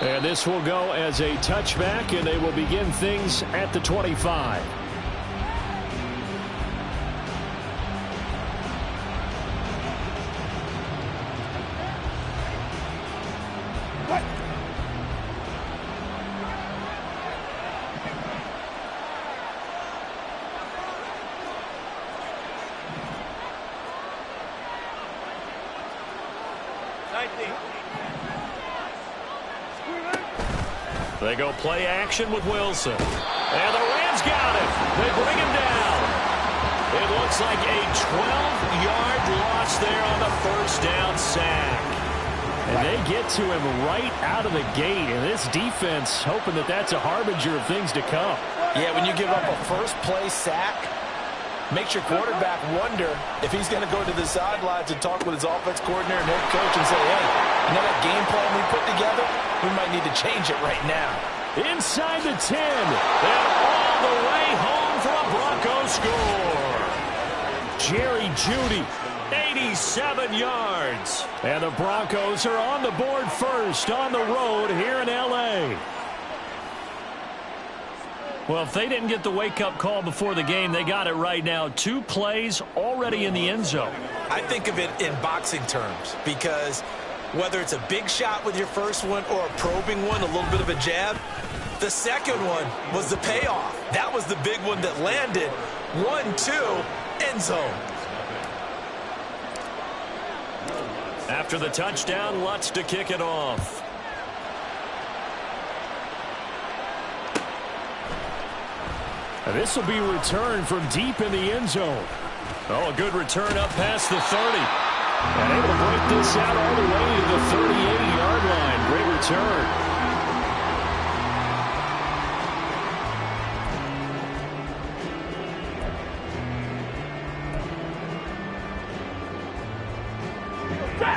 And this will go as a touchback, and they will begin things at the 25. They go play action with Wilson. And the Rams got him. They bring him down. It looks like a 12-yard loss there on the first down sack. And they get to him right out of the gate. And this defense hoping that that's a harbinger of things to come. Yeah, when you give up a first-play sack, makes your quarterback wonder if he's going to go to the sidelines and talk with his offense coordinator and head coach and say, hey, you know that game plan we put together? We might need to change it right now. Inside the 10. And all the way home for a Broncos score. Jerry Jeudy, 87 yards. And the Broncos are on the board first on the road here in L.A. Well, if they didn't get the wake-up call before the game, they got it right now. 2 plays already in the end zone. I think of it in boxing terms because whether it's a big shot with your first one or a probing one, a little bit of a jab, the second one was the payoff. That was the big one that landed. 1-2, end zone. After the touchdown, Lutz to kick it off. This will be returned from deep in the end zone. Oh, a good return up past the 30. And able to break this out all the way to the 38-yard line. Great return.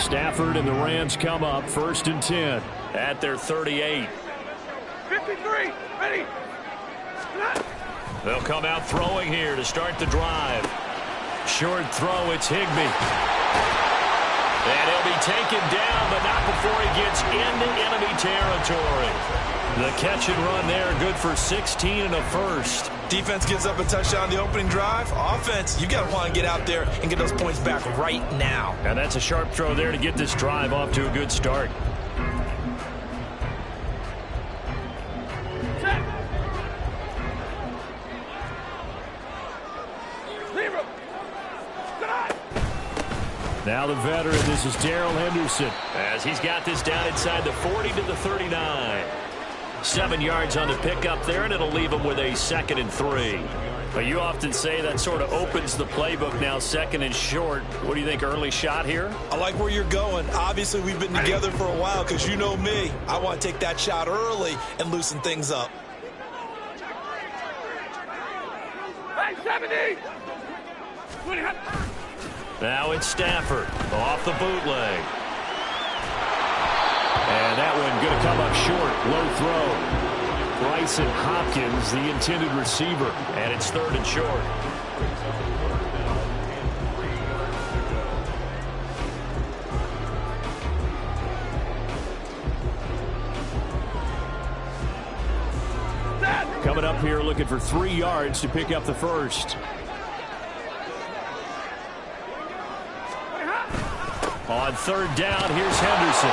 Stafford and the Rams come up 1st and 10 at their 38. 53, ready. They'll come out throwing here to start the drive. Short throw, it's Higbee. And he'll be taken down, but not before he gets into enemy territory. The catch and run there, good for 16 and a first. Defense gives up a touchdown on the opening drive. Offense, you got to want to get out there and get those points back right now. And that's a sharp throw there to get this drive off to a good start. Now the veteran, this is Darrell Henderson, as he's got this down inside the 40 to the 39. 7 yards on the pickup there, and it'll leave him with a 2nd and 3. But you often say that sort of opens the playbook now, 2nd and short. What do you think, early shot here? I like where you're going. Obviously, we've been together for a while because you know me. I want to take that shot early and loosen things up. Hey, 70! Now it's Stafford off the bootleg. And that one going to come up short. Low throw. Bryson Hopkins, the intended receiver. And it's 3rd and short. Coming up here looking for 3 yards to pick up the first. On 3rd down, here's Henderson.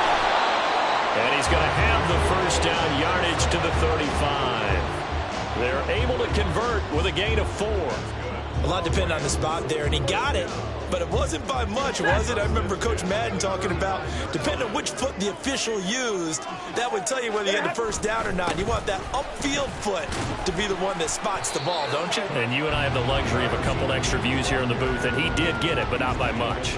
And he's going to have the first down, yardage to the 35. They're able to convert with a gain of 4. A lot depended on the spot there, and he got it, but it wasn't by much, was it? I remember Coach Madden talking about, depending on which foot the official used, that would tell you whether you had the first down or not. You want that upfield foot to be the one that spots the ball, don't you? And you and I have the luxury of a couple extra views here in the booth, and he did get it, but not by much.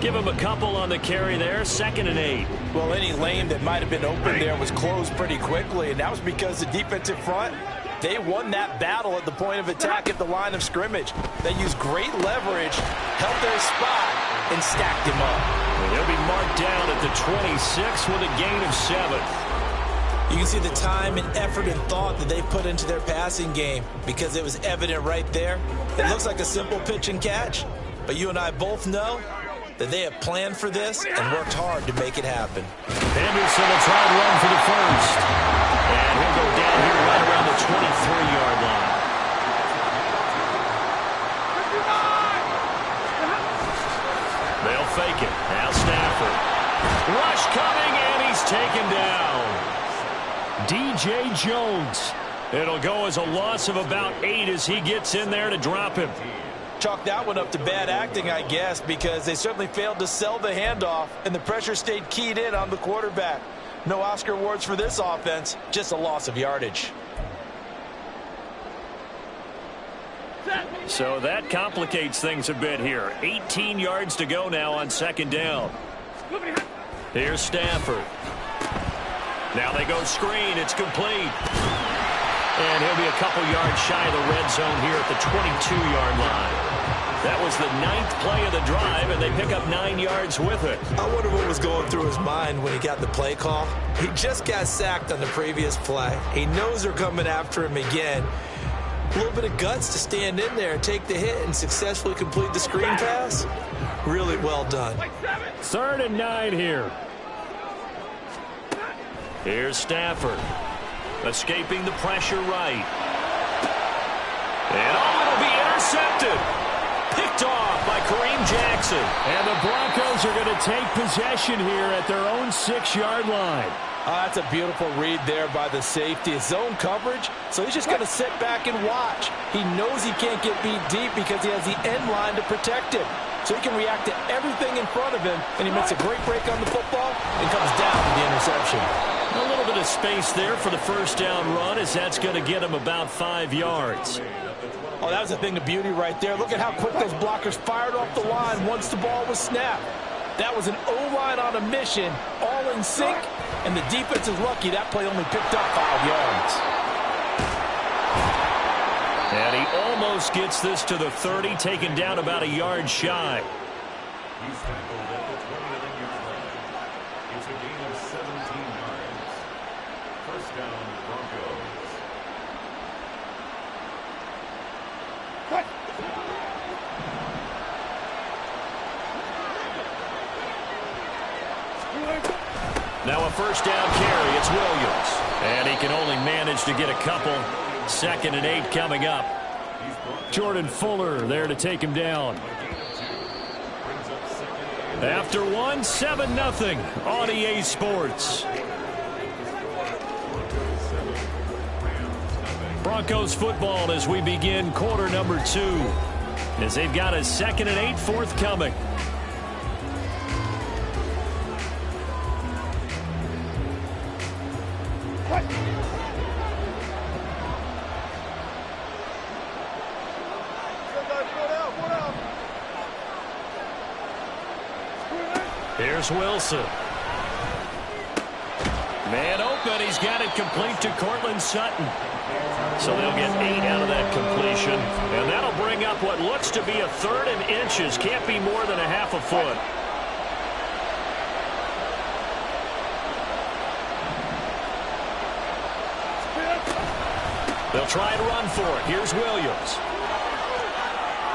Give him a couple on the carry there, 2nd and 8. Well, any lane that might have been open there was closed pretty quickly, and that was because the defensive front, they won that battle at the point of attack at the line of scrimmage. They used great leverage, held their spot, and stacked him up. And he'll be marked down at the 26 with a gain of 7. You can see the time and effort and thought that they put into their passing game because it was evident right there. It looks like a simple pitch and catch, but you and I both know that they have planned for this and worked hard to make it happen. Henderson will try to run for the first. And he'll go down here right around the 23-yard line. They'll fake it. Now Stafford. Rush coming, and he's taken down. DJ Jones. It'll go as a loss of about 8 as he gets in there to drop him. Chalk that one up to bad acting, I guess, because they certainly failed to sell the handoff, and the pressure stayed keyed in on the quarterback. No Oscar awards for this offense, just a loss of yardage. So that complicates things a bit here. 18 yards to go now on second down. Here's Stafford. Now they go screen. It's complete. And he'll be a couple yards shy of the red zone here at the 22-yard line. That was the 9th play of the drive, and they pick up 9 yards with it. I wonder what was going through his mind when he got the play call. He just got sacked on the previous play. He knows they're coming after him again. A little bit of guts to stand in there and take the hit and successfully complete the screen pass. Really well done. 3rd and 9 here. Here's Stafford. Escaping the pressure right. And it'll be intercepted. Picked off by Kareem Jackson. And the Broncos are going to take possession here at their own 6-yard line. That's a beautiful read there by the safety. His zone coverage, so he's just going to sit back and watch. He knows he can't get beat deep because he has the end line to protect him. So he can react to everything in front of him, and he makes a great break on the football and comes down with the interception. A little bit of space there for the first down run, as that's going to get him about 5 yards. Oh, that was a thing of beauty right there. Look at how quick those blockers fired off the line once the ball was snapped. That was an O-line on a mission, all in sync, and the defense is lucky that play only picked up 5 yards. And he almost gets this to the 30, taken down about a yard shy. He's tackled at the 29-yard line. It's a gain of 17 yards. First down, Broncos. Now a first down carry. It's Williams. And he can only manage to get a couple. 2nd and 8 coming up. Jordan Fuller there to take him down. After one, 7-0 on EA Sports. Broncos football as we begin quarter number 2. As they've got a 2nd and 8 forthcoming. Here's Wilson. Man open. He's got it complete to Cortland Sutton. So they'll get 8 out of that completion. And that'll bring up what looks to be a 3rd and inches. Can't be more than a half a foot. They'll try and run for it. Here's Williams.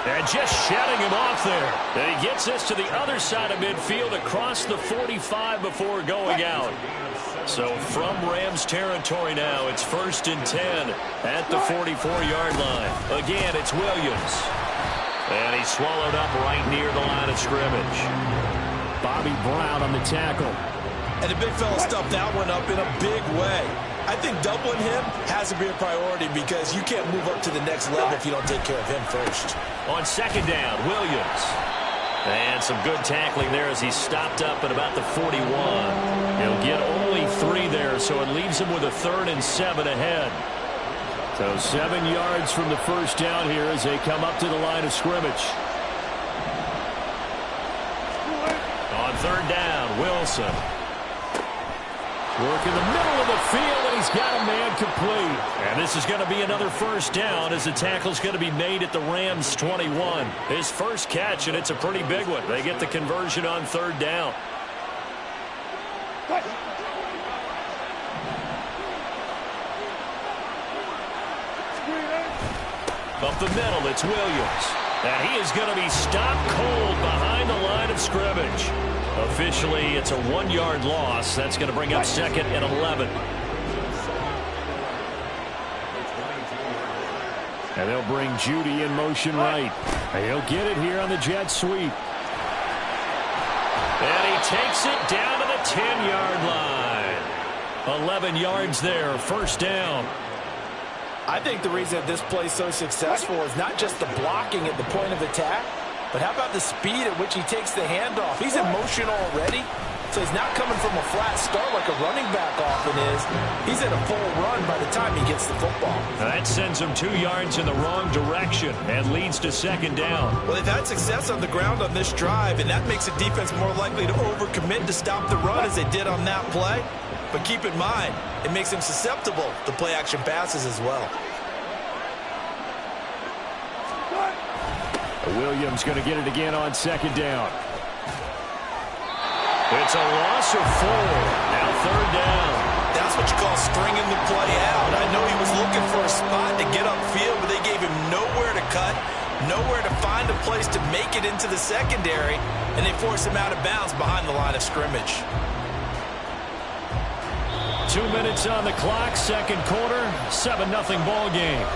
And just shutting him off there. And he gets this to the other side of midfield across the 45 before going out. So from Rams territory now, it's 1st and 10 at the 44-yard line. Again, it's Williams. And he's swallowed up right near the line of scrimmage. Bobby Brown on the tackle. And the big fella stuffed that one up in a big way. I think doubling him has to be a priority because you can't move up to the next level if you don't take care of him first. On 2nd down, Williams. And some good tackling there as he stopped up at about the 41. He'll get only 3 there, so it leaves him with a 3rd and 7 ahead. So 7 yards from the first down here as they come up to the line of scrimmage. On 3rd down, Wilson. Work in the middle of the field, and he's got a man complete. And this is going to be another first down as the tackle's going to be made at the Rams' 21. His first catch, and it's a pretty big one. They get the conversion on 3rd down. Up the middle, it's Williams. And he is going to be stopped cold behind the line of scrimmage. Officially, it's a 1-yard loss. That's going to bring up 2nd and 11. And they'll bring Judy in motion right. And he'll get it here on the jet sweep. And he takes it down to the 10-yard line. 11 yards there, 1st down. I think the reason this play is so successful is not just the blocking at the point of attack, but how about the speed at which he takes the handoff? He's in motion already, so he's not coming from a flat start like a running back often is. He's in a full run by the time he gets the football. That sends him 2 yards in the wrong direction and leads to 2nd down. Well, they've had success on the ground on this drive, and that makes a defense more likely to overcommit to stop the run as they did on that play. But keep in mind, it makes them susceptible to play-action passes as well. Williams going to get it again on 2nd down. It's a loss of 4. Now 3rd down. That's what you call stringing the play out. I know he was looking for a spot to get upfield, but they gave him nowhere to cut, nowhere to find a place to make it into the secondary, and they forced him out of bounds behind the line of scrimmage. 2 minutes on the clock, 2nd quarter, 7-0 ball game.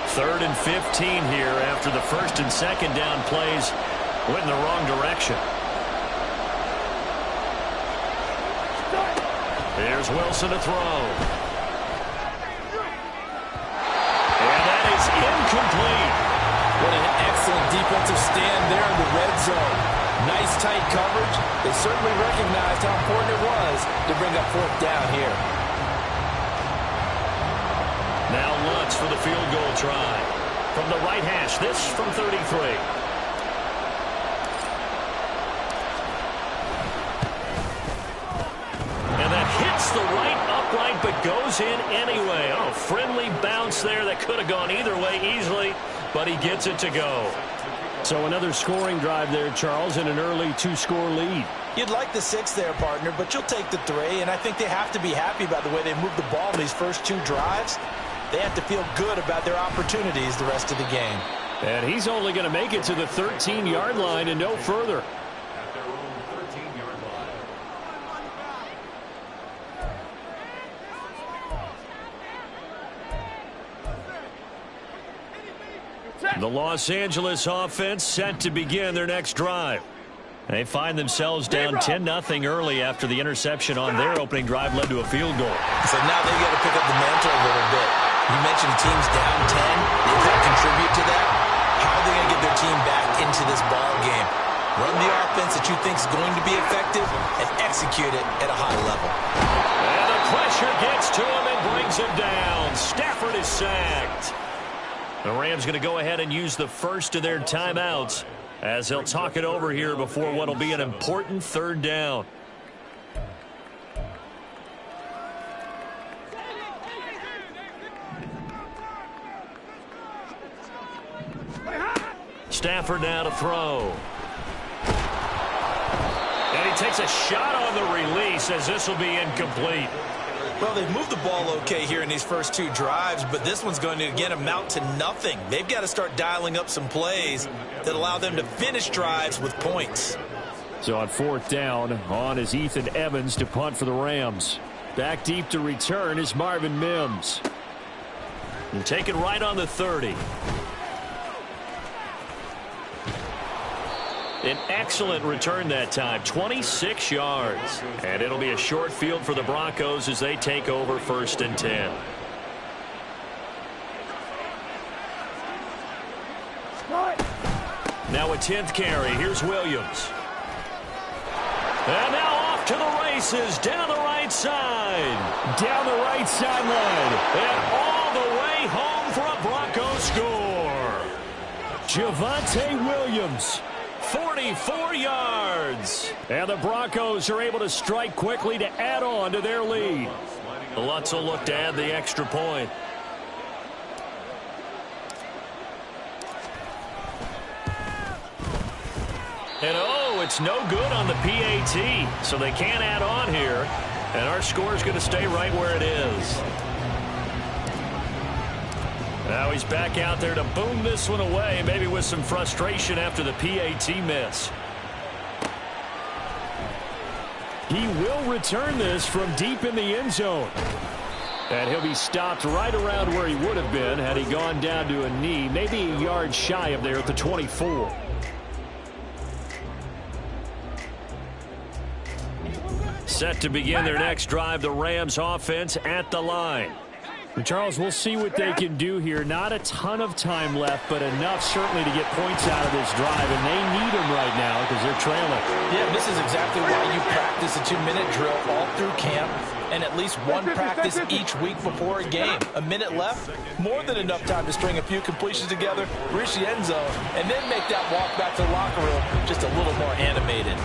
Third and 15 here after the 1st and 2nd down plays went in the wrong direction. Here's Wilson to throw. And that is incomplete. What an excellent defensive stand there in the red zone. Nice tight coverage. They certainly recognized how important it was to bring up 4th down here. Now Lutz for the field goal try. From the right hash, this from 33. Hits the right upright, but goes in anyway. Oh, friendly bounce there that could have gone either way easily, but he gets it to go. So another scoring drive there, Charles, and an early 2-score lead. You'd like the 6 there, partner, but you'll take the 3, and I think they have to be happy about the way they moved the ball in these first 2 drives. They have to feel good about their opportunities the rest of the game. And he's only going to make it to the 13-yard line and no further. At their own 13-yard line. The Los Angeles offense set to begin their next drive. They find themselves down 10-0 early after the interception on their opening drive led to a field goal. So now they've got to pick up the mantle a little bit. You mentioned the team's down 10. They've got to contribute to that. How are they going to get their team back into this ball game? Run the offense that you think is going to be effective and execute it at a high level. And the pressure gets to him and brings him down. Stafford is sacked. The Rams going to go ahead and use the first of their timeouts as they'll talk it over here before what will be an important 3rd down. Stafford now to throw. And he takes a shot on the release as this will be incomplete. Well, they've moved the ball okay here in these first 2 drives, but this one's going to, again, amount to nothing. They've got to start dialing up some plays that allow them to finish drives with points. So on 4th down, on is Ethan Evans to punt for the Rams. Back deep to return is Marvin Mims. And take it right on the 30. An excellent return that time, 26 yards. And it'll be a short field for the Broncos as they take over 1st and 10. Now a 10th carry. Here's Williams. And now off to the races down the right side. Down the right sideline. And all the way home for a Broncos score. Javonte Williams. 44 yards. And the Broncos are able to strike quickly to add on to their lead. Lutz will look to add the extra point. And oh, it's no good on the PAT, so they can't add on here. And our score is going to stay right where it is. Now he's back out there to boom this one away, maybe with some frustration after the PAT miss. He will return this from deep in the end zone. And he'll be stopped right around where he would have been had he gone down to a knee, maybe a yard shy of there at the 24. Set to begin their next drive, the Rams offense at the line. Charles, we'll see what they can do here. Not a ton of time left, but enough certainly to get points out of this drive, and they need them right now because they're trailing. Yeah, this is exactly why you practice a 2-minute drill all through camp and at least one practice each week before a game. A minute left, more than enough time to string a few completions together, reach the end zone, and then make that walk back to the locker room just a little more animated.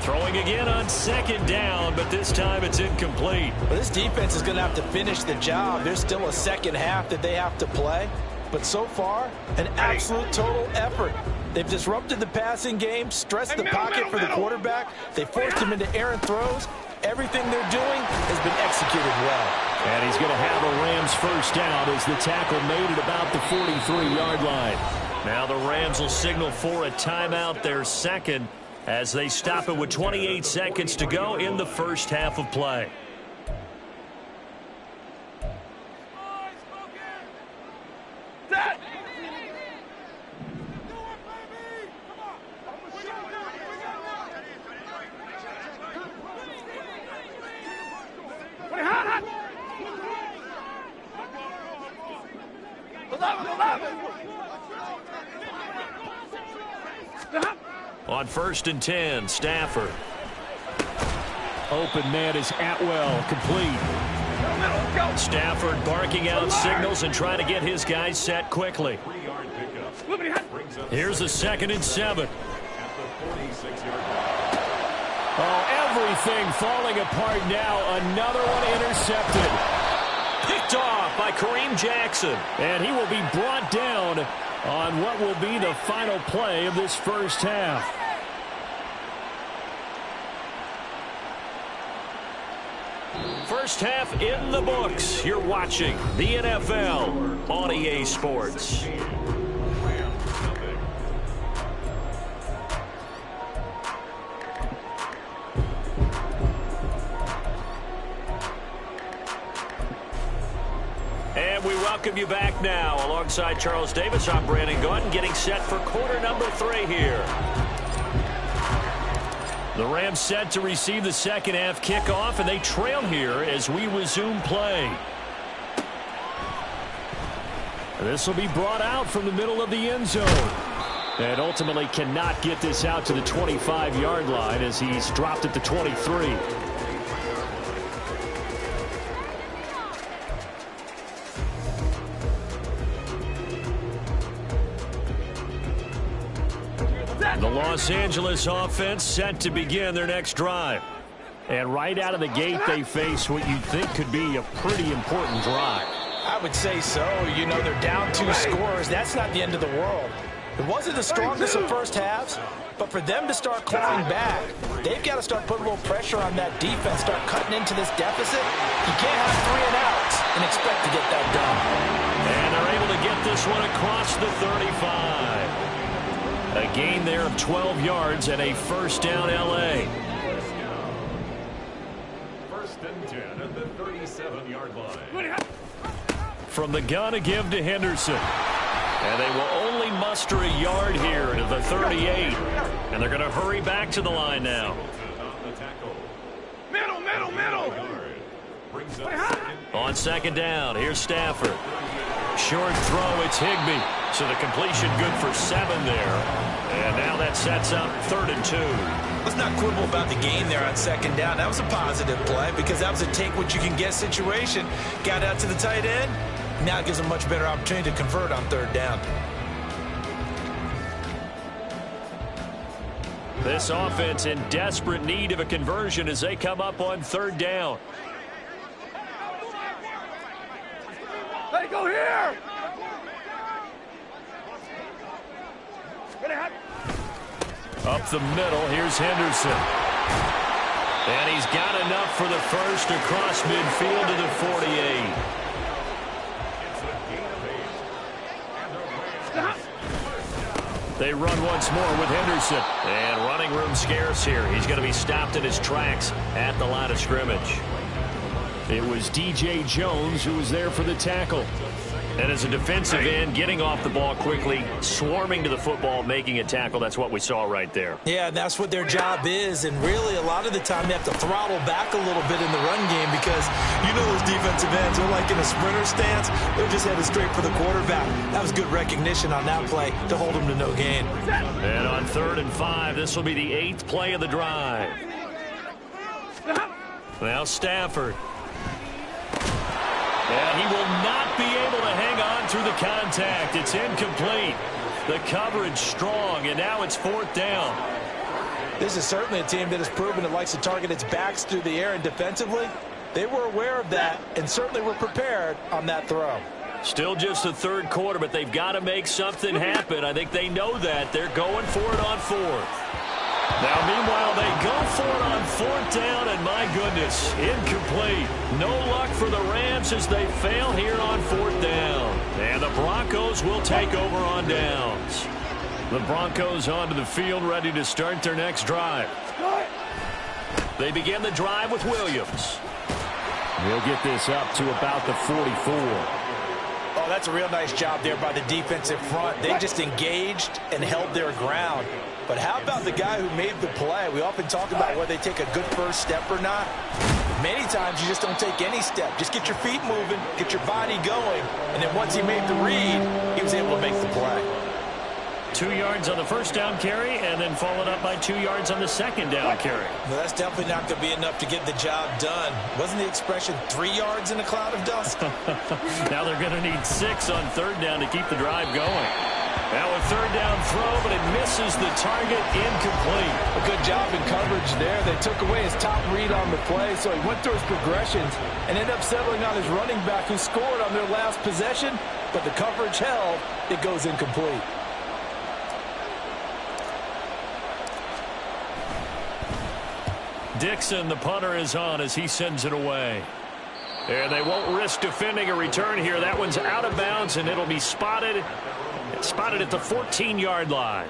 Throwing again on second down, but this time it's incomplete. Well, this defense is going to have to finish the job. There's still a second half that they have to play. But so far, an absolute total effort. They've disrupted the passing game, stressed the pocket for the quarterback. They forced him into errant throws. Everything they're doing has been executed well. And he's going to have a Rams first down as the tackle made at about the 43-yard line. Now the Rams will signal for a timeout, their second, as they stop it with 28 seconds to go in the first half of play. On 1st and 10, Stafford. Open man is Atwell, complete. Stafford barking out signals and trying to get his guys set quickly. Here's a 2nd and 7. Oh, everything falling apart now. Another one intercepted. Picked off by Kareem Jackson. And he will be brought down on what will be the final play of this first half. First half in the books. You're watching the NFL on EA Sports. And we welcome you back now. Alongside Charles Davis, I'm Brandon Gordon, getting set for quarter number 3 here. The Rams set to receive the second half kickoff, and they trail here as we resume play. This will be brought out from the middle of the end zone. And ultimately cannot get this out to the 25-yard line as he's dropped at the 23. The Los Angeles offense set to begin their next drive. And right out of the gate, they face what you'd think could be a pretty important drive. I would say so. You know, they're down 2 scores. That's not the end of the world. It wasn't the strongest of first halves, but for them to start clawing back, they've got to start putting a little pressure on that defense, start cutting into this deficit. You can't have 3 and outs and expect to get that done. And they're able to get this one across the 35. A gain there of 12 yards and a first down L.A. 1st and 10 at the 37-yard line. From the gun, a give to Henderson. And they will only muster a yard here to the 38. And they're going to hurry back to the line now. Middle. On 2nd down, here's Stafford. Short throw, it's Higbee. So the completion good for 7 there. And now that sets up 3rd and 2. Let's not quibble about the gain there on 2nd down. That was a positive play because that was a take-what-you-can-get situation. Got out to the tight end. Now it gives them a much better opportunity to convert on 3rd down. This offense in desperate need of a conversion as they come up on 3rd down. Hey, go here! Up the middle, here's Henderson. And he's got enough for the first across midfield to the 48. They run once more with Henderson. And running room scarce here. He's going to be stopped in his tracks at the line of scrimmage. It was DJ Jones who was there for the tackle. And as a defensive end, getting off the ball quickly, swarming to the football, making a tackle, that's what we saw right there. Yeah, and that's what their job is. And really, a lot of the time, they have to throttle back a little bit in the run game because you know those defensive ends, they're like in a sprinter stance. They're just headed straight for the quarterback. That was good recognition on that play to hold them to no gain. And on 3rd and 5, this will be the 8th play of the drive. Now Stafford. And he will not be able to hang on through the contact. It's incomplete. The coverage strong, and now it's 4th down. This is certainly a team that has proven it likes to target its backs through the air, and defensively, they were aware of that and certainly were prepared on that throw. Still just the 3rd quarter, but they've got to make something happen. I think they know that. They're going for it on 4th. Now, meanwhile, they go for it on 4th down, and my goodness, incomplete. No luck for the Rams as they fail here on 4th down. And the Broncos will take over on downs. The Broncos onto the field, ready to start their next drive. They begin the drive with Williams. He'll get this up to about the 44. Oh, that's a real nice job there by the defensive front. They just engaged and held their ground. But how about the guy who made the play? We often talk about whether they take a good first step or not. Many times you just don't take any step. Just get your feet moving, get your body going, and then once he made the read, he was able to make the play. 2 yards on the 1st down carry, and then followed up by 2 yards on the 2nd down carry. Well, that's definitely not going to be enough to get the job done. Wasn't the expression 3 yards in a cloud of dust? Now they're going to need 6 on 3rd down to keep the drive going. Now a 3rd down throw, but it misses the target, incomplete. A good job in coverage there. They took away his top read on the play, so he went through his progressions and ended up settling on his running back who scored on their last possession, but the coverage held. It goes incomplete. Dixon, the punter, is on as he sends it away. And they won't risk defending a return here. That one's out of bounds, and it'll be spotted at the 14-yard line.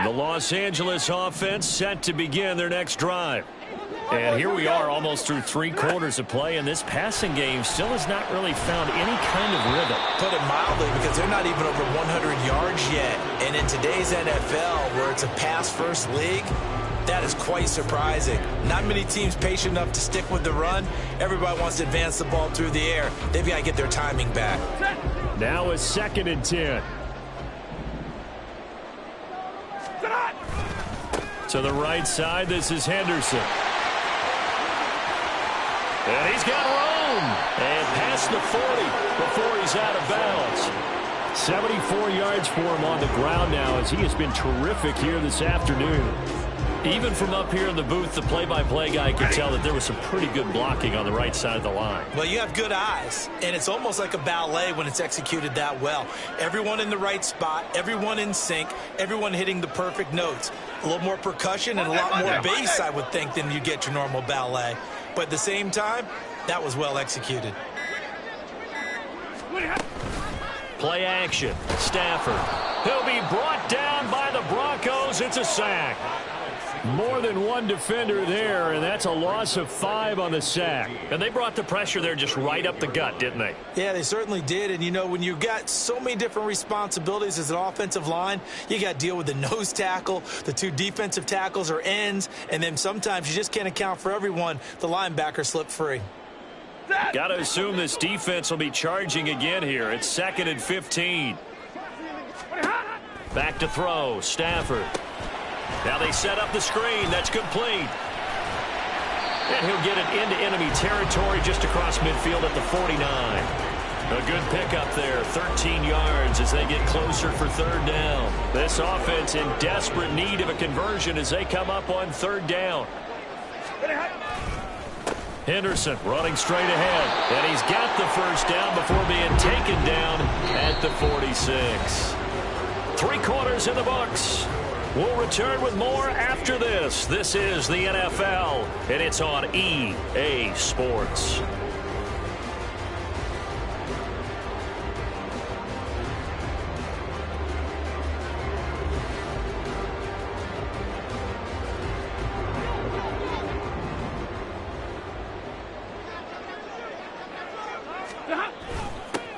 The Los Angeles offense set to begin their next drive. And here we are almost through 3 quarters of play, and this passing game still has not really found any kind of rhythm. Put it mildly, because they're not even over 100 yards yet. And in today's NFL, where it's a pass-first league, that is quite surprising. Not many teams patient enough to stick with the run. Everybody wants to advance the ball through the air. They've got to get their timing back. Now a 2nd and 10. To the right side, this is Henderson. And he's got room. And past the 40 before he's out of bounds. 74 yards for him on the ground now as he has been terrific here this afternoon. Even from up here in the booth, the play-by-play guy could tell that there was some pretty good blocking on the right side of the line. Well, you have good eyes, and it's almost like a ballet when it's executed that well. Everyone in the right spot, everyone in sync, everyone hitting the perfect notes. A little more percussion and a lot more bass, I would think, than you get your normal ballet. But at the same time, that was well executed. Play action. Stafford. He'll be brought down by the Broncos. It's a sack. More than one defender there, and that's a loss of 5 on the sack. And they brought the pressure there just right up the gut, didn't they? Yeah, they certainly did. And, you know, when you've got so many different responsibilities as an offensive line, you got to deal with the nose tackle, the 2 defensive tackles or ends, and then sometimes you just can't account for everyone. The linebacker slipped free. Got to assume this defense will be charging again here. It's 2nd and 15. Back to throw. Stafford. Now they set up the screen. That's complete. And he'll get it into enemy territory just across midfield at the 49. A good pickup there. 13 yards as they get closer for 3rd down. This offense in desperate need of a conversion as they come up on 3rd down. Henderson running straight ahead. And he's got the first down before being taken down at the 46. 3 quarters in the books. We'll return with more after this. This is the NFL, and it's on EA Sports.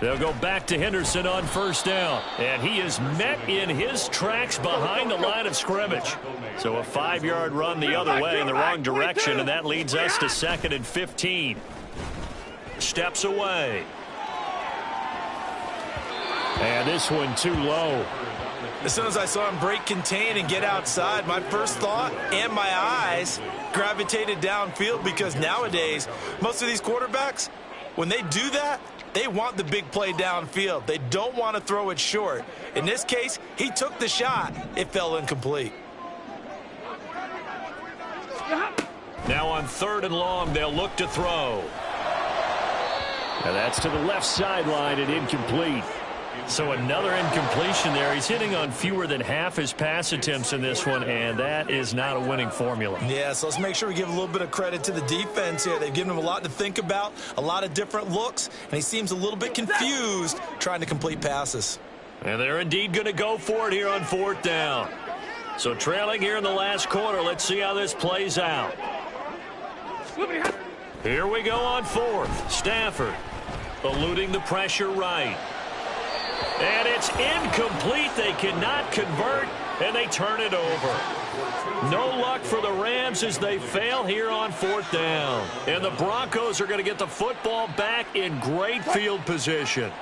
They'll go back to Henderson on first down. And he is met in his tracks behind the line of scrimmage. So a 5-yard run the other way in the wrong direction, and that leads us to 2nd and 15. Steps away. And this one too low. As soon as I saw him break contain and get outside, my first thought and my eyes gravitated downfield, because nowadays, most of these quarterbacks, when they do that, they want the big play downfield. They don't want to throw it short. In this case, he took the shot. It fell incomplete. Now on 3rd and long, they'll look to throw. And that's to the left sideline and incomplete. So another incompletion there. He's hitting on fewer than half his pass attempts in this one, and that is not a winning formula. Yeah, so let's make sure we give a little bit of credit to the defense here. They've given him a lot to think about, a lot of different looks, and he seems a little bit confused trying to complete passes. And they're indeed going to go for it here on 4th down. So trailing here in the last quarter. Let's see how this plays out. Here we go on 4th. Stafford eluding the pressure right. And it's incomplete. They cannot convert, and they turn it over. No luck for the Rams as they fail here on 4th down. And the Broncos are going to get the football back in great field position.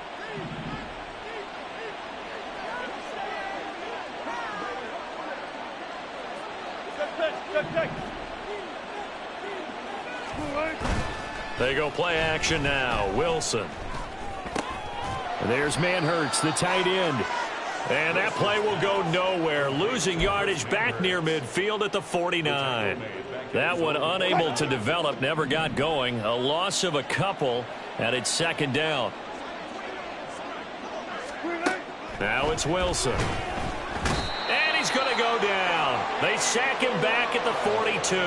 They go play action now. Wilson. And there's Manhurts, the tight end. And that play will go nowhere. Losing yardage back near midfield at the 49. That one unable to develop, never got going. A loss of a couple, and it's 2nd down. Now it's Wilson. And he's going to go down. They sack him back at the 42.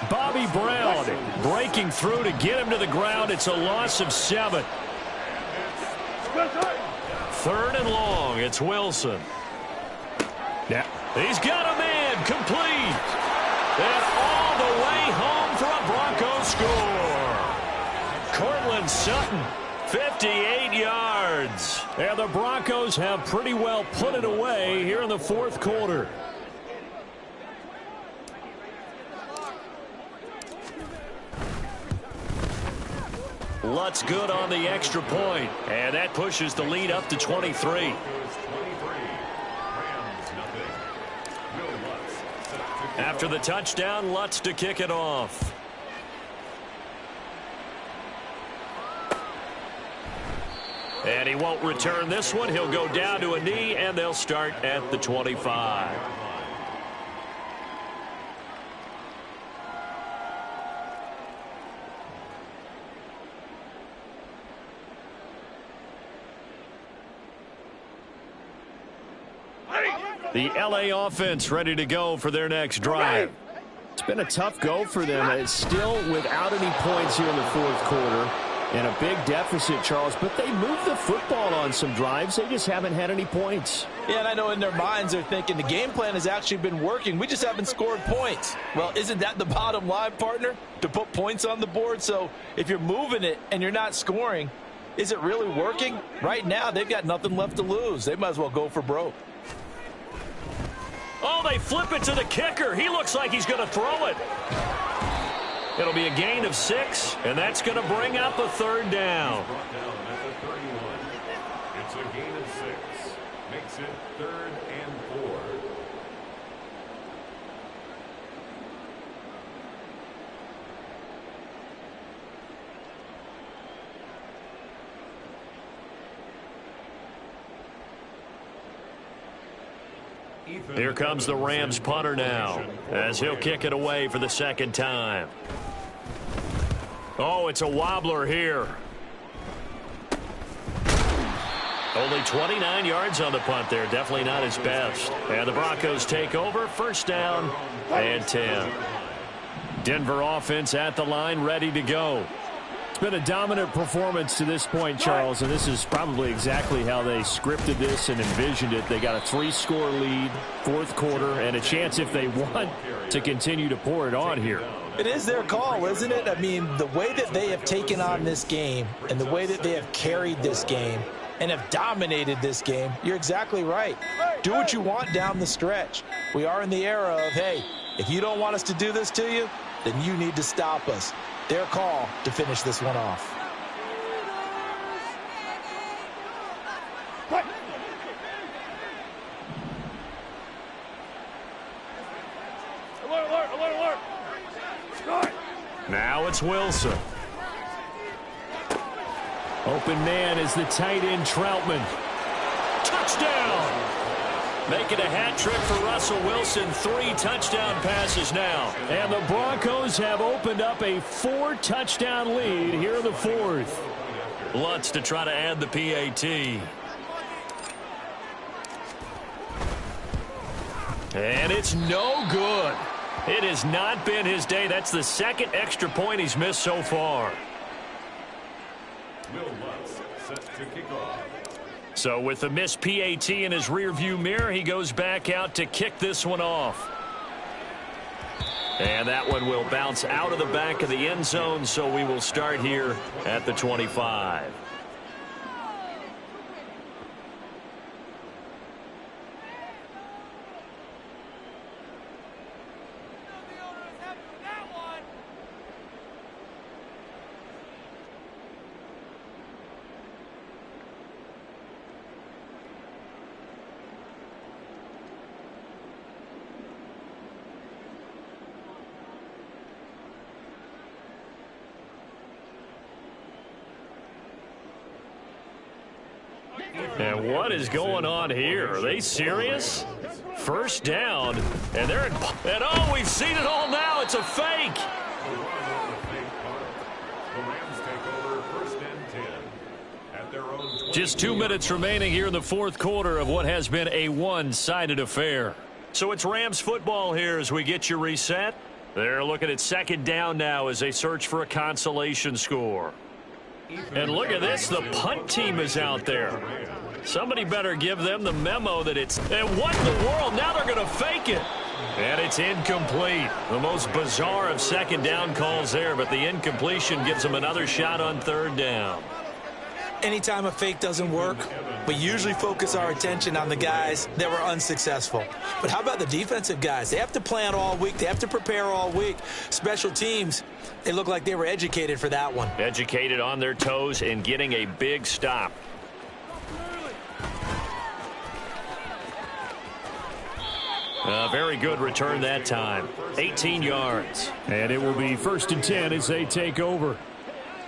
Bobby Brown breaking through to get him to the ground. It's a loss of 7. 3rd and long. It's Wilson. Yeah. He's got a man complete. And all the way home for a Broncos score. Cortland Sutton, 58 yards. And the Broncos have pretty well put it away here in the 4th quarter. Lutz good on the extra point, and that pushes the lead up to 23. After the touchdown, Lutz to kick it off. And he won't return this one. He'll go down to a knee, and they'll start at the 25. The LA offense ready to go for their next drive. It's been a tough go for them. It's still without any points here in the 4th quarter. And a big deficit, Charles. But they moved the football on some drives. They just haven't had any points. Yeah, and I know in their minds they're thinking the game plan has actually been working. We just haven't scored points. Well, isn't that the bottom line, partner? To put points on the board? So if you're moving it and you're not scoring, is it really working? Right now, they've got nothing left to lose. They might as well go for broke. Oh, they flip it to the kicker. He looks like he's going to throw it. It'll be a gain of 6, and that's going to bring up a 3rd down. It's a gain of 6. Makes it 3rd and 4. Here comes the Rams punter now, as he'll kick it away for the 2nd time. Oh, it's a wobbler here. Only 29 yards on the punt there. Definitely not his best. And the Broncos take over. First down and 10. Denver offense at the line, ready to go. It's been a dominant performance to this point, Charles, and this is probably exactly how they scripted this and envisioned it. They got a 3-score lead, fourth quarter, and a chance if they want to continue to pour it on here. It is their call, isn't it? I mean, the way that they have taken on this game and the way that they have carried this game and have dominated this game, you're exactly right. Do what you want down the stretch. We are in the era of, hey, if you don't want us to do this to you, then you need to stop us. Their call to finish this one off. Now it's Wilson. Open man is the tight end, Troutman. Touchdown! Making a hat trick for Russell Wilson. 3 touchdown passes now. And the Broncos have opened up a 4-touchdown lead here in the fourth. Lutz to try to add the PAT. And it's no good. It has not been his day. That's the second extra point he's missed so far. Will Lutz set to kick off. So with the missed PAT in his rearview mirror, he goes back out to kick this one off. And that one will bounce out of the back of the end zone, so we will start here at the 25. And what is going on here? Are they serious? First down, and they're in, and oh, we've seen it all now. It's a fake. Just 2 minutes remaining here in the fourth quarter of what has been a one-sided affair. So it's Rams football here as we get you reset. They're looking at second down now as they search for a consolation score. And look at this, the punt team is out there. Somebody better give them the memo that it's, and what in the world, now they're going to fake it. And it's incomplete. The most bizarre of second down calls there, but the incompletion gives them another shot on third down. Anytime a fake doesn't work, we usually focus our attention on the guys that were unsuccessful. But how about the defensive guys? They have to plan all week. They have to prepare all week. Special teams, they look like they were educated for that one. Educated on their toes and getting a big stop. Very good return that time. 18 yards. And it will be 1st and 10 as they take over.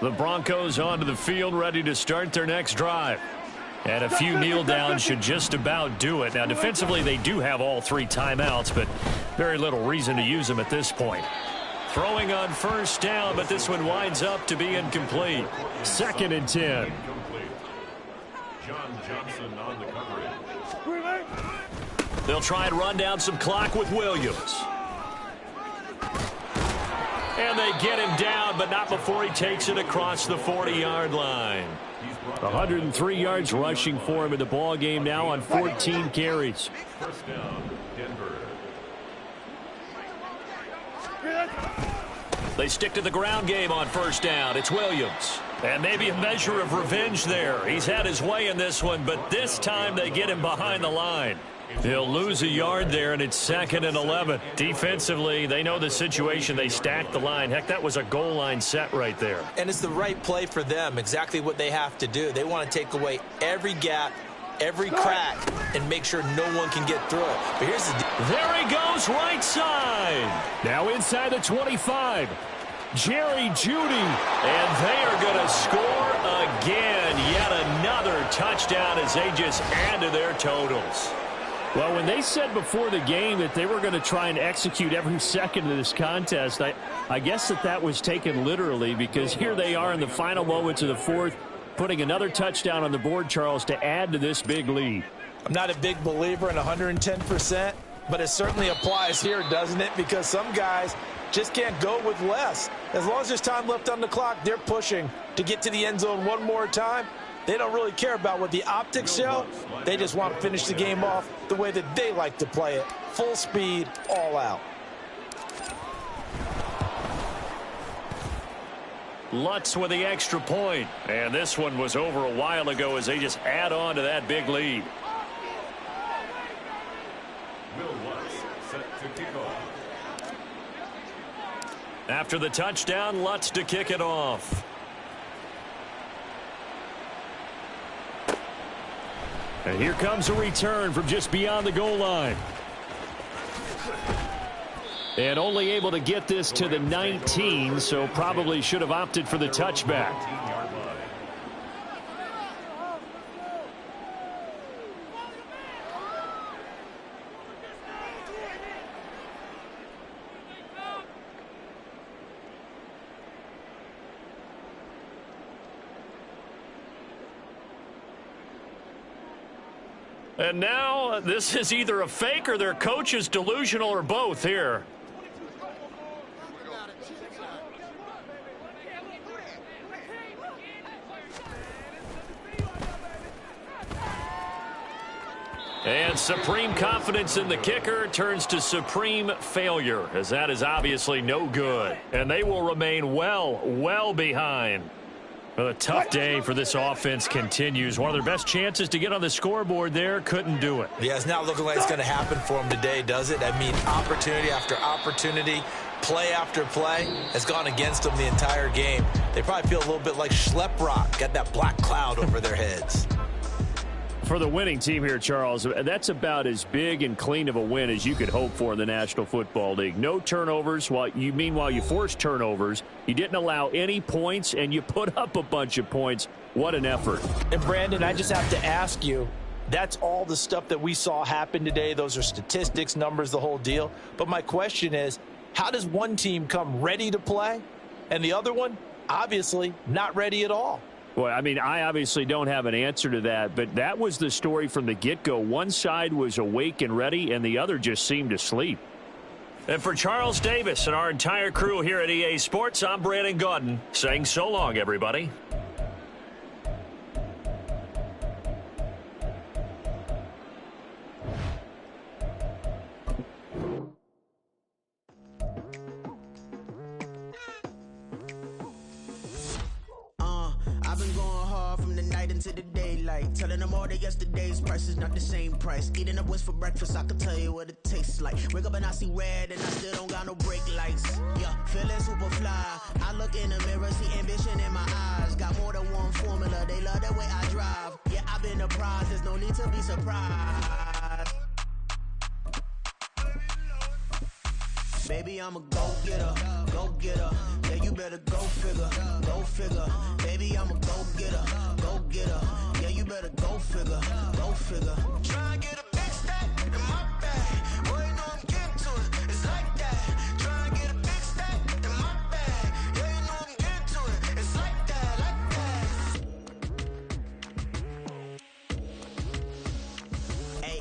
The Broncos onto the field, ready to start their next drive. And a few kneel downs should just about do it. Now, defensively, they do have all 3 timeouts, but very little reason to use them at this point. Throwing on first down, but this one winds up to be incomplete. 2nd and 10. John Johnson on the coverage. They'll try and run down some clock with Williams. And they get him down, but not before he takes it across the 40-yard line. 103 yards rushing for him in the ball game now on 14 carries. First down, Denver. They stick to the ground game on first down. It's Williams. And maybe a measure of revenge there. He's had his way in this one, but this time they get him behind the line. He'll lose a yard there, and it's 2nd and 11. Defensively, they know the situation. They stack the line. Heck, that was a goal line set right there. And it's the right play for them, exactly what they have to do. They want to take away every gap, every crack, and make sure no one can get through it. But here's the deal. There he goes, right side. Now inside the 25. Jerry Jeudy. And they are going to score again. Yet another touchdown as they just add to their totals. Well, when they said before the game that they were going to try and execute every second of this contest, I guess that was taken literally, because here they are in the final moments of the fourth, putting another touchdown on the board, Charles, to add to this big lead. I'm not a big believer in 110%, but it certainly applies here, doesn't it? Because some guys just can't go with less. As long as there's time left on the clock, they're pushing to get to the end zone one more time. They don't really care about what the optics show. They just want to finish the game off the way that they like to play it. Full speed, all out. Lutz with the extra point. And this one was over a while ago as they just add on to that big lead. Will Lutz set to kick off. After the touchdown, Lutz to kick it off. And here comes a return from just beyond the goal line. And only able to get this to the 19, so probably should have opted for the touchback. And now this is either a fake or their coach is delusional, or both here. And supreme confidence in the kicker turns to supreme failure, as that is obviously no good. And they will remain well behind. Well, a tough day for this offense continues. One of their best chances to get on the scoreboard there, couldn't do it. Yeah, it's not looking like it's going to happen for them today, does it? I mean, opportunity after opportunity, play after play has gone against them the entire game. They probably feel a little bit like Schlep Rock, got that black cloud over their heads. For the winning team here, Charles, that's about as big and clean of a win as you could hope for in the National Football League. No turnovers. Meanwhile, you forced turnovers. You didn't allow any points, and you put up a bunch of points. What an effort. And, Brandon, I just have to ask you, that's all the stuff that we saw happen today. Those are statistics, numbers, the whole deal. But my question is, how does one team come ready to play, and the other one, obviously, not ready at all? Well, I mean, I obviously don't have an answer to that, but that was the story from the get-go. One side was awake and ready, and the other just seemed asleep. And for Charles Davis and our entire crew here at EA Sports, I'm Brandon Gaudin saying so long, everybody. I've been going hard from the night into the daylight, telling them all that yesterday's price is not the same price. Eating up what's for breakfast, I can tell you what it tastes like. Wake up and I see red and I still don't got no brake lights. Yeah, feeling super fly. I look in the mirror, see ambition in my eyes. Got more than one formula, they love the way I drive. Yeah, I've been apprised, there's no need to be surprised. Baby, I'm a go-getter, go-getter. Yeah, you better go figure, go figure. Baby, I'm a go-getter, go-getter. Yeah, you better go figure, go figure. Try and get a big stack in my bag. Boy, you know I'm getting to it, it's like that. Try and get a big stack in my bag. Yeah, you know I'm getting to it, it's like that, like that. Hey,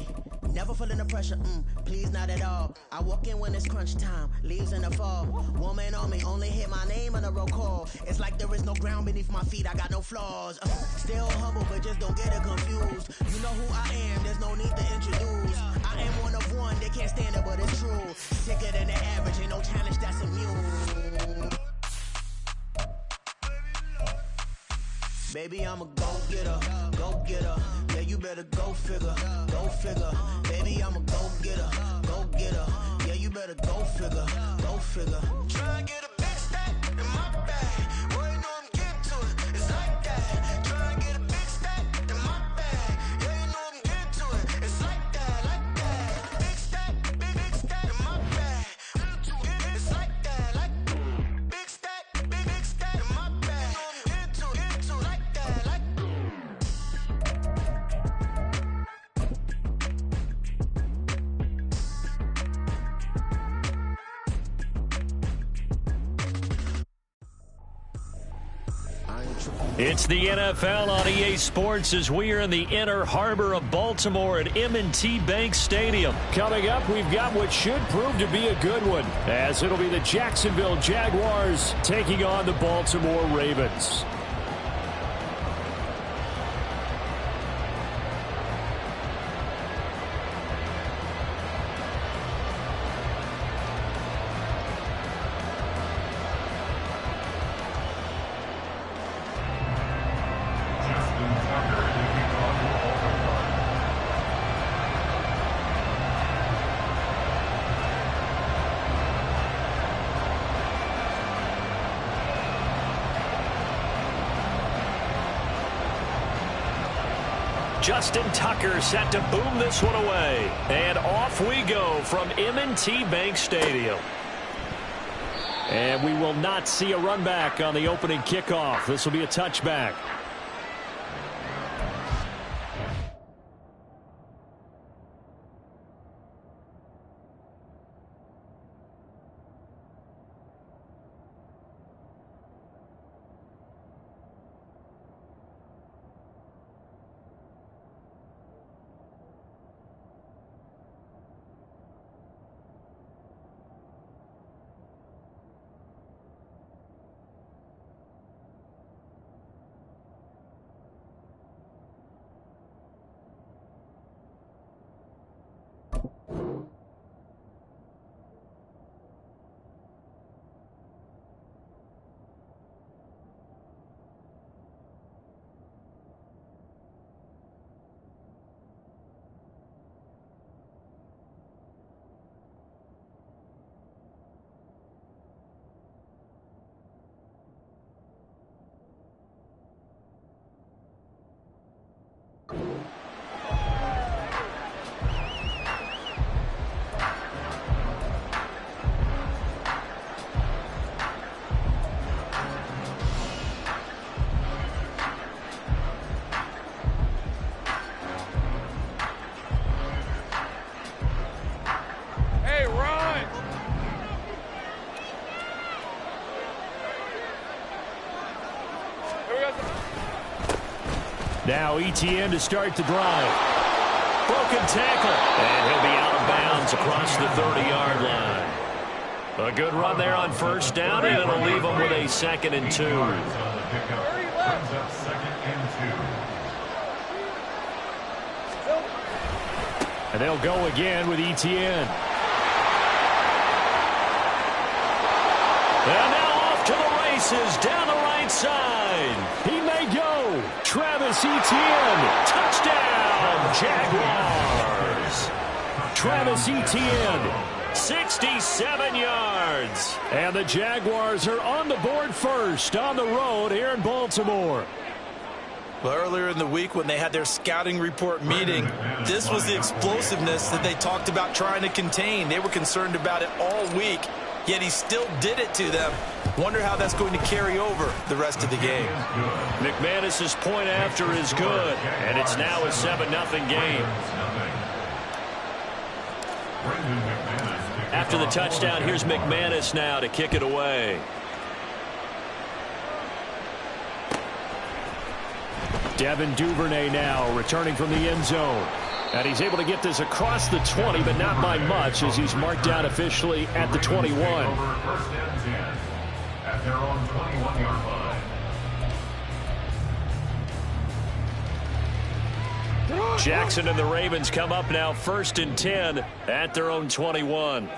never feeling the pressure, please not at all. I walk in when it's crunch time, leaves in the fall. Woman on me, only hit my name on a roll call. It's like there is no ground beneath my feet, I got no flaws. Still humble, but just don't get it confused. You know who I am, there's no need to introduce. I am one of one, they can't stand it, but it's true. Sicker than the average, ain't no challenge that's immune. Baby, I'm a go-getter, go-getter. Yeah, you better go figure, go figure. Baby, I'm a go-getter, go-getter. Yeah, you better go figure, go figure. Try and get a big stack in my bag. Boy, you know I'm getting to it, it's like that. Try and get a big stack in my bag. Yeah, you know I'm getting to it, it's like that, like that. Big stack in my bag. It's like that, like big stack in my bag. Into it, like that, like. It's the NFL on EA Sports as we are in the inner harbor of Baltimore at M&T Bank Stadium. Coming up, we've got what should prove to be a good one, as it'll be the Jacksonville Jaguars taking on the Baltimore Ravens. Justin Tucker set to boom this one away. And off we go from M&T Bank Stadium. And we will not see a run back on the opening kickoff. This will be a touchback. Now ETN to start the drive. Broken tackle. And he'll be out of bounds across the 30-yard line. A good run there on first down, and it'll leave him with a 2nd and 2. And they'll go again with ETN. And now off to the races down the right side. He may go. Travis Etienne. Touchdown, Jaguars. Travis Etienne. 67 yards. And the Jaguars are on the board first on the road here in Baltimore. Well, earlier in the week when they had their scouting report meeting, this was the explosiveness that they talked about trying to contain. They were concerned about it all week, yet he still did it to them. Wonder how that's going to carry over the rest of the game. McManus's point after is good, and it's now a 7-0 game. After the touchdown, here's McManus now to kick it away. Devin Duvernay now returning from the end zone. And he's able to get this across the 20, but not by much, as he's marked down officially at the 21. At their own 21-yard line. Jackson and the Ravens come up now 1st and 10 at their own 21.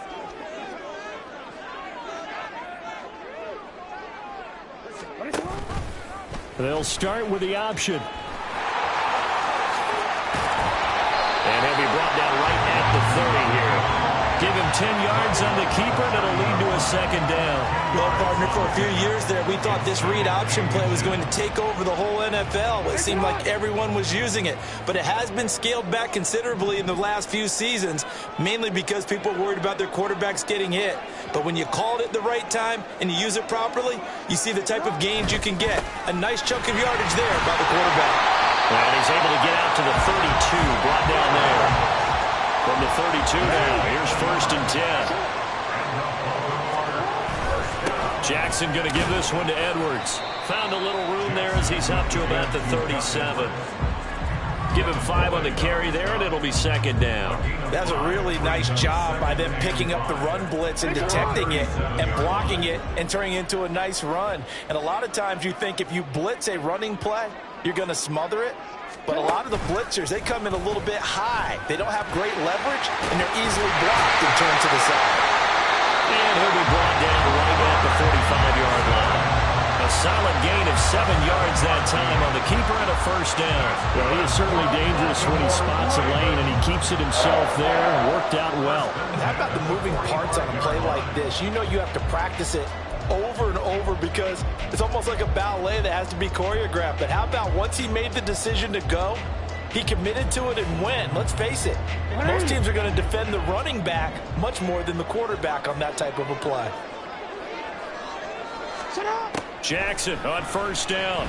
They'll start with the option. And he'll be brought down right at the 30 here. Give him 10 yards on the keeper, and it'll lead to a 2nd down. Well, partner, for a few years there, we thought this read option play was going to take over the whole NFL. It seemed like everyone was using it. But it has been scaled back considerably in the last few seasons, mainly because people are worried about their quarterbacks getting hit. But when you call it at the right time and you use it properly, you see the type of gains you can get. A nice chunk of yardage there by the quarterback. And he's able to get out to the 32, brought down there. From the 32 now, here's 1st and 10. Jackson going to give this one to Edwards. Found a little room there as he's up to about the 37. Give him 5 on the carry there, and it'll be second down. That's a really nice job by them picking up the run blitz and detecting it and blocking it and turning it into a nice run. And a lot of times you think if you blitz a running play, you're going to smother it. But a lot of the blitzers, they come in a little bit high. They don't have great leverage, and they're easily blocked and turned to the side. And he'll be brought down right at the 45-yard line. A solid gain of 7 yards that time on the keeper and a first down. Well, he is certainly dangerous when he spots a lane, and he keeps it himself there. Worked out well. And how about the moving parts on a play like this? You know you have to practice it over and over because it's almost like a ballet that has to be choreographed. But how about once he made the decision to go, he committed to it and went. Let's face it, most teams are going to defend the running back much more than the quarterback on that type of a play. Jackson on first down.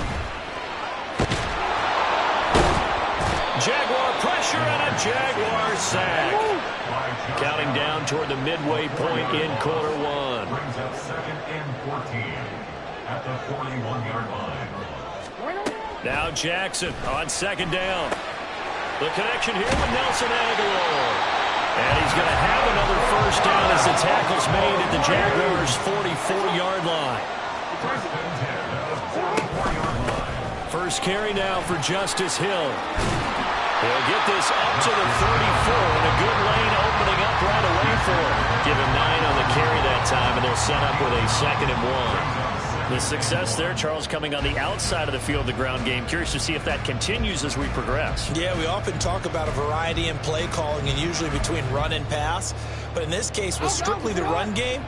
Jaguar pressure and a Jaguar sack. Counting down toward the midway point in quarter one. Brings up 2nd and 14 at the 41-yard line. Now Jackson on second down. The connection here with Nelson Aguilar. And he's going to have another first down as the tackle's made at the Jaguars' 44-yard line. First carry now for Justice Hill. He'll get this up to the 34, and a good lane opening up right away for him. Give him 9 on the carry that time, and they'll set up with a 2nd and 1. The success there, Charles, coming on the outside of the field, the ground game. Curious to see if that continues as we progress. Yeah, we often talk about a variety in play calling and usually between run and pass. But in this case, with strictly the run game,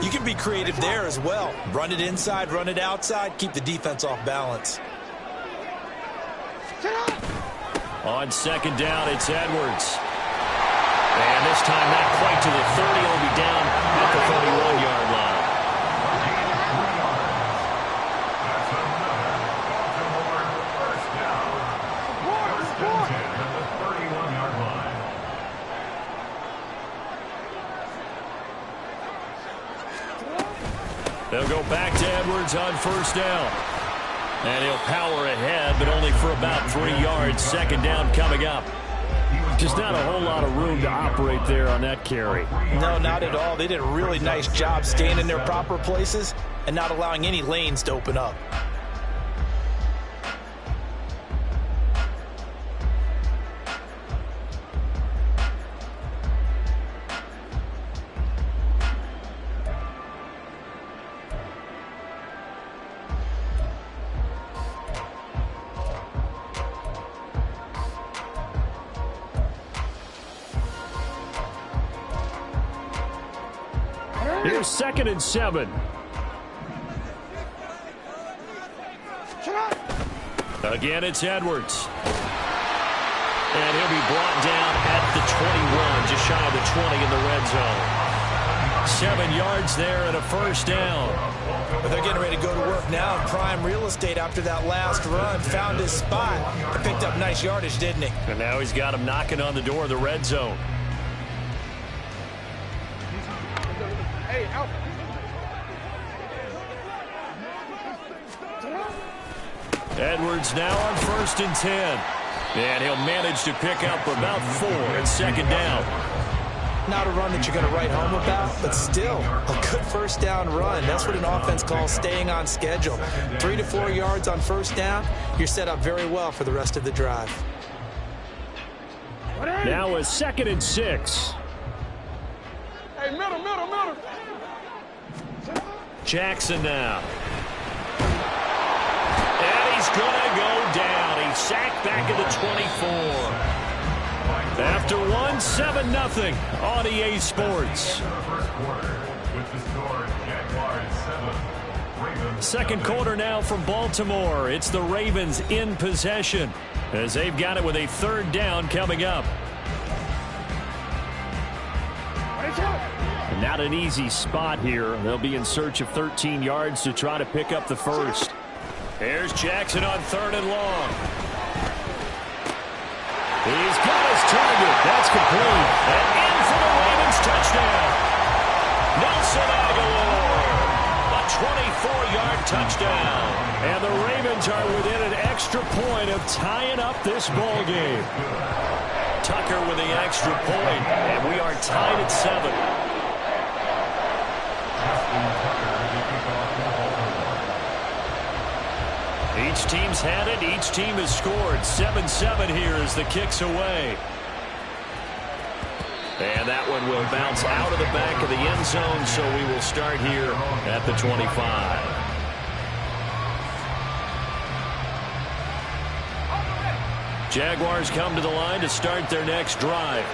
you can be creative there as well. Run it inside, run it outside, keep the defense off balance. On second down, it's Edwards. And this time not quite to the 30. He'll be down at the 31-yard line. They'll go back to Edwards on first down. And he'll power ahead, but only for about 3 yards. Second down coming up. Just not a whole lot of room to operate there on that carry. No, not at all. They did a really nice job staying in their proper places and not allowing any lanes to open up. Here's 2nd and 7. Again, it's Edwards. And he'll be brought down at the 21, just shy of the 20 in the red zone. 7 yards there and a first down. But they're getting ready to go to work now in prime real estate after that last run. Found his spot. Picked up nice yardage, didn't he? And now he's got him knocking on the door of the red zone. Edwards now on 1st and 10. And he'll manage to pick up about 4 and second down. Not a run that you're going to write home about, but still a good first down run. That's what an offense calls staying on schedule. 3 to 4 yards on first down, you're set up very well for the rest of the drive. Now a 2nd and 6. Hey, middle. Jackson now. And he's going to go down. He's sacked back at the 24. After 1, 7-0 on EA Sports. Second quarter now from Baltimore. It's the Ravens in possession as they've got it with a 3rd down coming up. Not an easy spot here. They'll be in search of 13 yards to try to pick up the first. Here's Jackson on 3rd and long. He's got his target. That's complete. And in for the Ravens touchdown. Nelson Aguilar. A 24-yard touchdown. And the Ravens are within an extra point of tying up this ball game. Tucker with the extra point, and we are tied at 7. Each team's had it. Each team has scored. 7-7 here as the kick's away. And that one will bounce out of the back of the end zone, so we will start here at the 25. Jaguars come to the line to start their next drive.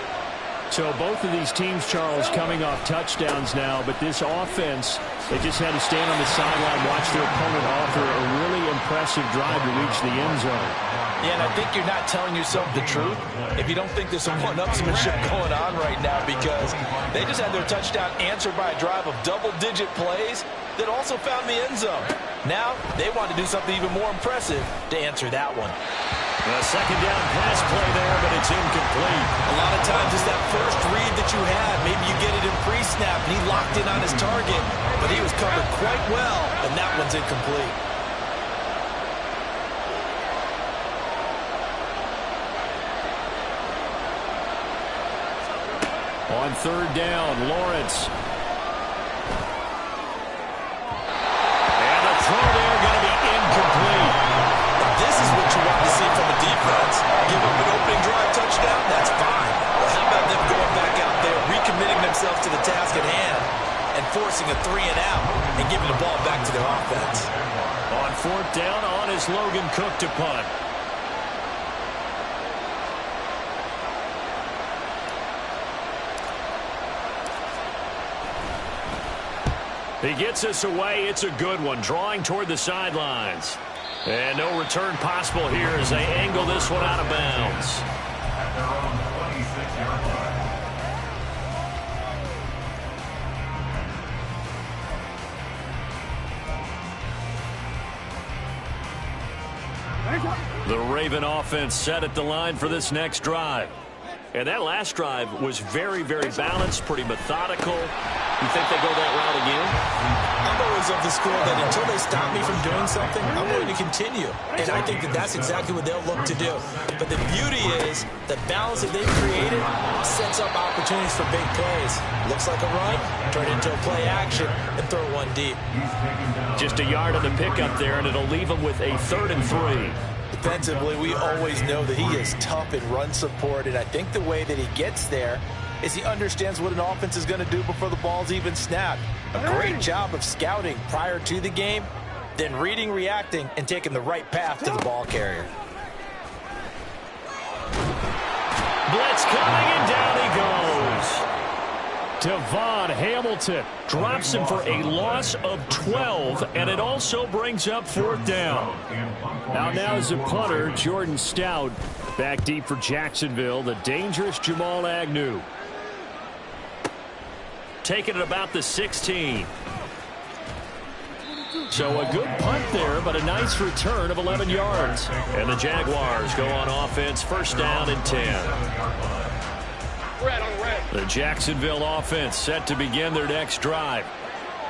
So both of these teams, Charles, coming off touchdowns now, but this offense, they just had to stand on the sideline, watch their opponent offer a really impressive drive to reach the end zone. Yeah, and I think you're not telling yourself the truth if you don't think there's some one-upsmanship going on right now, because they just had their touchdown answered by a drive of double-digit plays that also found the end zone. Now they want to do something even more impressive to answer that one. A second down pass play there, but it's incomplete. A lot of times it's that first read that you had. Maybe you get it in pre-snap, and he locked in on his target, but he was covered quite well, and that one's incomplete. On third down, Lawrence. And the throw there going to be incomplete. This is what you want to see from a defense. Give up an opening drive touchdown, that's fine. But how about them going back out there, recommitting themselves to the task at hand, and forcing a 3-and-out and giving the ball back to their offense. On fourth down, on is Logan Cook to punt. He gets us away. It's a good one, drawing toward the sidelines. And no return possible here as they angle this one out of bounds. At their own 26-yard line. The Raven offense set at the line for this next drive. And that last drive was very, very balanced, pretty methodical. You think they go that route again? I'm always of the school that until they stop me from doing something, I'm going to continue. And I think that that's exactly what they'll look to do. But the beauty is the balance that they've created sets up opportunities for big plays. Looks like a run, turn into a play action, and throw one deep. Just a yard on the pickup there, and it'll leave them with a 3rd and 3. Defensively, we always know that he is tough in run support, and I think the way that he gets there is he understands what an offense is going to do before the ball's even snapped. A great job of scouting prior to the game, then reading, reacting, and taking the right path to the ball carrier. Blitz coming, and down he goes. Devon Hamilton drops him for a loss of 12, and it also brings up 4th down. Now is the punter, Jordan Stout, back deep for Jacksonville, the dangerous Jamal Agnew. Taking it about the 16. So a good punt there, but a nice return of 11 yards. And the Jaguars go on offense, 1st down and 10. The Jacksonville offense set to begin their next drive.